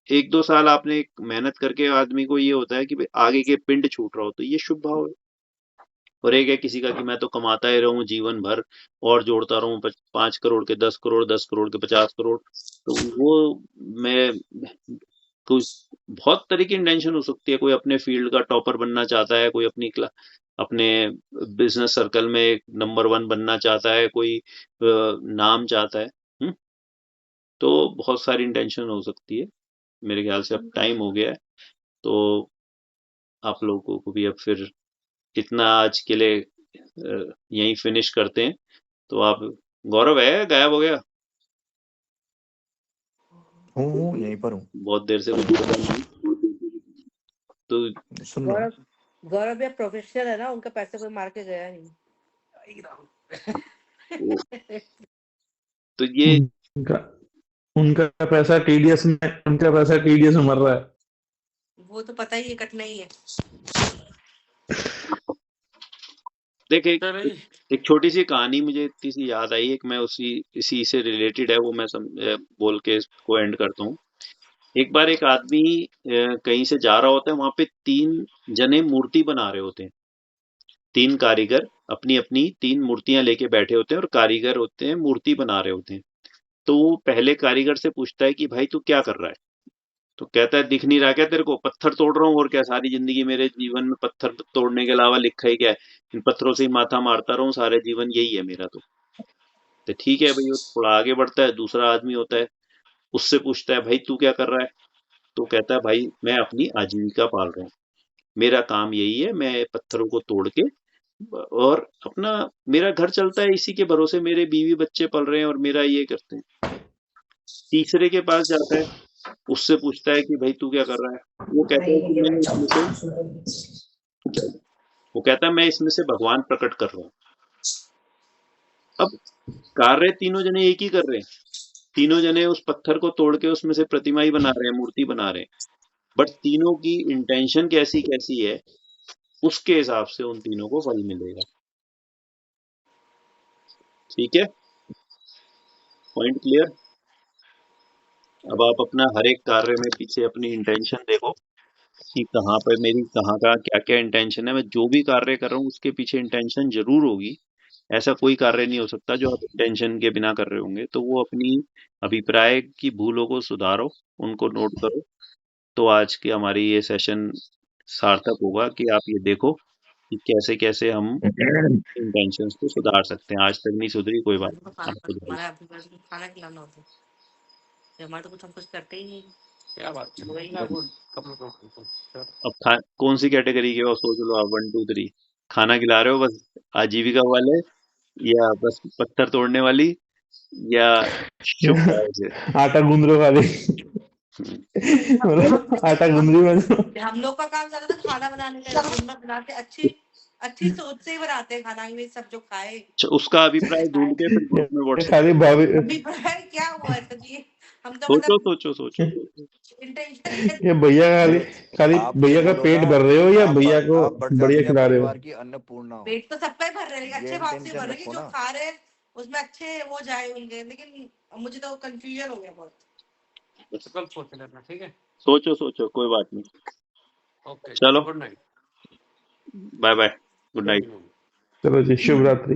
1 2 साल आपने एक मेहनत करके आदमी को ये होता है कि भाई आगे के पिंड छूट रहा हो, तो ये शुभ भाव है। और एक है किसी का कि मैं तो कमाता ही रहूं जीवन भर और जोड़ता रहूं, 5 करोड़ के 10 करोड़, 10 करोड़ के 50 करोड़, तो वो मैं कोई बहुत तरह की इंटेंशन हो सकती है। कोई अपने फील्ड का टॉपर बनना चाहता है, कोई अपने बिजनेस सर्कल में नंबर 1 बनना चाहता है, कोई नाम चाहता है। हुँ? तो बहुत सारी इंटेंशन हो सकती है। मेरे ख्याल से अब टाइम हो गया है, तो आप लोगों को भी अब फिर इतना आज के लिए यहीं फिनिश करते हैं। तो आप, गौरव है गायब हो गया,
हूँ यहीं पर हूँ।
बहुत देर से कुछ बोला नहीं, तो
सुन रहा हूँ।
गौरव गौरव भैया प्रोफेशनल है ना, उनका पैसे कोई मार के गया नहीं।
तो ये
उनका उनका पैसा टीडीएस में उनका पैसा टीडीएस में मर रहा है।
वो तो पता ही है, कटना ही है।
देखिए,
चलो जी।
एक छोटी सी कहानी मुझे इतनी सी याद आई, एक मैं इसी से रिलेटेड है, वो मैं बोल के इसको एंड करता हूँ। एक बार एक आदमी कहीं से जा रहा होता है, वहां पे 3 जने मूर्ति बना रहे होते हैं। 3 कारीगर अपनी अपनी 3 मूर्तियां लेके बैठे होते हैं और कारीगर होते हैं मूर्ति बना रहे होते हैं। तो वो पहले कारीगर से पूछता है कि भाई तू क्या कर रहा है? तो कहता है दिख नहीं रहा क्या तेरे को? पत्थर तोड़ रहा हूँ, और क्या, सारी जिंदगी मेरे जीवन में पत्थर तोड़ने के अलावा लिखा ही क्या है? इन पत्थरों से ही माथा मारता रहूं, सारे जीवन यही है मेरा। तो ठीक है भाई, वो थोड़ा आगे बढ़ता है, दूसरा आदमी होता है, उससे पूछता है भाई तू क्या कर रहा है? तो कहता है भाई मैं अपनी आजीविका पाल रहा हूँ, मेरा काम यही है, मैं पत्थरों को तोड़ के और अपना मेरा घर चलता है, इसी के भरोसे मेरे बीवी बच्चे पल रहे हैं और मेरा ये करते हैं। तीसरे के पास जाता है, उससे पूछता है कि भाई तू क्या कर रहा है? वो कहता है कि मैं इसमें से भगवान प्रकट कर रहा हूँ। अब कार्य तीनों जने एक ही कर रहे हैं, तीनों जने उस पत्थर को तोड़ के उसमें से प्रतिमा ही बना रहे हैं, मूर्ति बना रहे हैं, बट तीनों की इंटेंशन कैसी कैसी है, उसके हिसाब से उन तीनों को फल मिलेगा। ठीक है, पॉइंट क्लियर? अब आप अपना हर एक कार्य में पीछे अपनी इंटेंशन देखो कि कहाँ पर मेरी कहाँ का क्या क्या इंटेंशन है। मैं जो भी कार्य कर रहा हूँ उसके पीछे इंटेंशन जरूर होगी। ऐसा कोई कार्य नहीं हो सकता जो आप इंटेंशन के बिना कर रहे होंगे। तो वो अपनी अभिप्राय की भूलों को सुधारो, उनको नोट करो, तो आज की हमारी ये सेशन सार्थक होगा कि आप ये देखो कि कैसे कैसे हम इंटेंशंस को सुधार सकते हैं। आज तक नहीं सुधरी, कोई बात
हमको
नहीं, आप सुधारिए।
हमारा अभिप्राय को खाना खिलाना होता है, ये हमारा तो कुछ हम कुछ करते ही नहीं।
क्या बात है,
वही
मैं वो कपड़ों
अब कौन सी कैटेगरी के हो, सोच लो आप। 1 2 3 खाना खिला रहे हो बस आजीविका वाले, या बस पत्थर तोड़ने वाली, या शुभ भाव से?
आटा गूंद रहे वाले मतलब आटा गूंद रही मतलब
हम लोग का काम ज्यादा खाना बनाने का, खाना बनाते अच्छी अच्छी सोच से ही बनाते हैं खाना, ये सब जो खाए।
अच्छा, उसका अभिप्राय ढूंढ के फिर ग्रुप में व्हाट्सएप
खाली भाभी
अभिप्राय क्या हुआ है सर ये, हम तो
सोचो
मतलब
सोचो सोचो।
इंटेंशन
ये भैया खाली खाली
आप
भैया
ये
का
बोलो
पेट
ना
भर रहे हो
कि
या
आप
भैया को
आप बढ़
बढ़िया
जाती
खिला रहे हो?
परिवार की अन्नपूर्णा हो,
पेट तो सबका ही भर रहे हैं,
ये
अच्छे भाव से
इंटेंशन
भर रहे हैं कि
रखो
जो
ना।
खा रहे हैं उसमें अच्छे वो जाए उनके, लेकिन मुझे तो कंफ्यूजन हो गया बहुत।
कल सोच लेना, ठीक है?
सोचो सोचो, कोई बात नहीं।
ओके,
चलो,
good night.
Bye bye, good night.
चलो जी, शुभ रात्रि।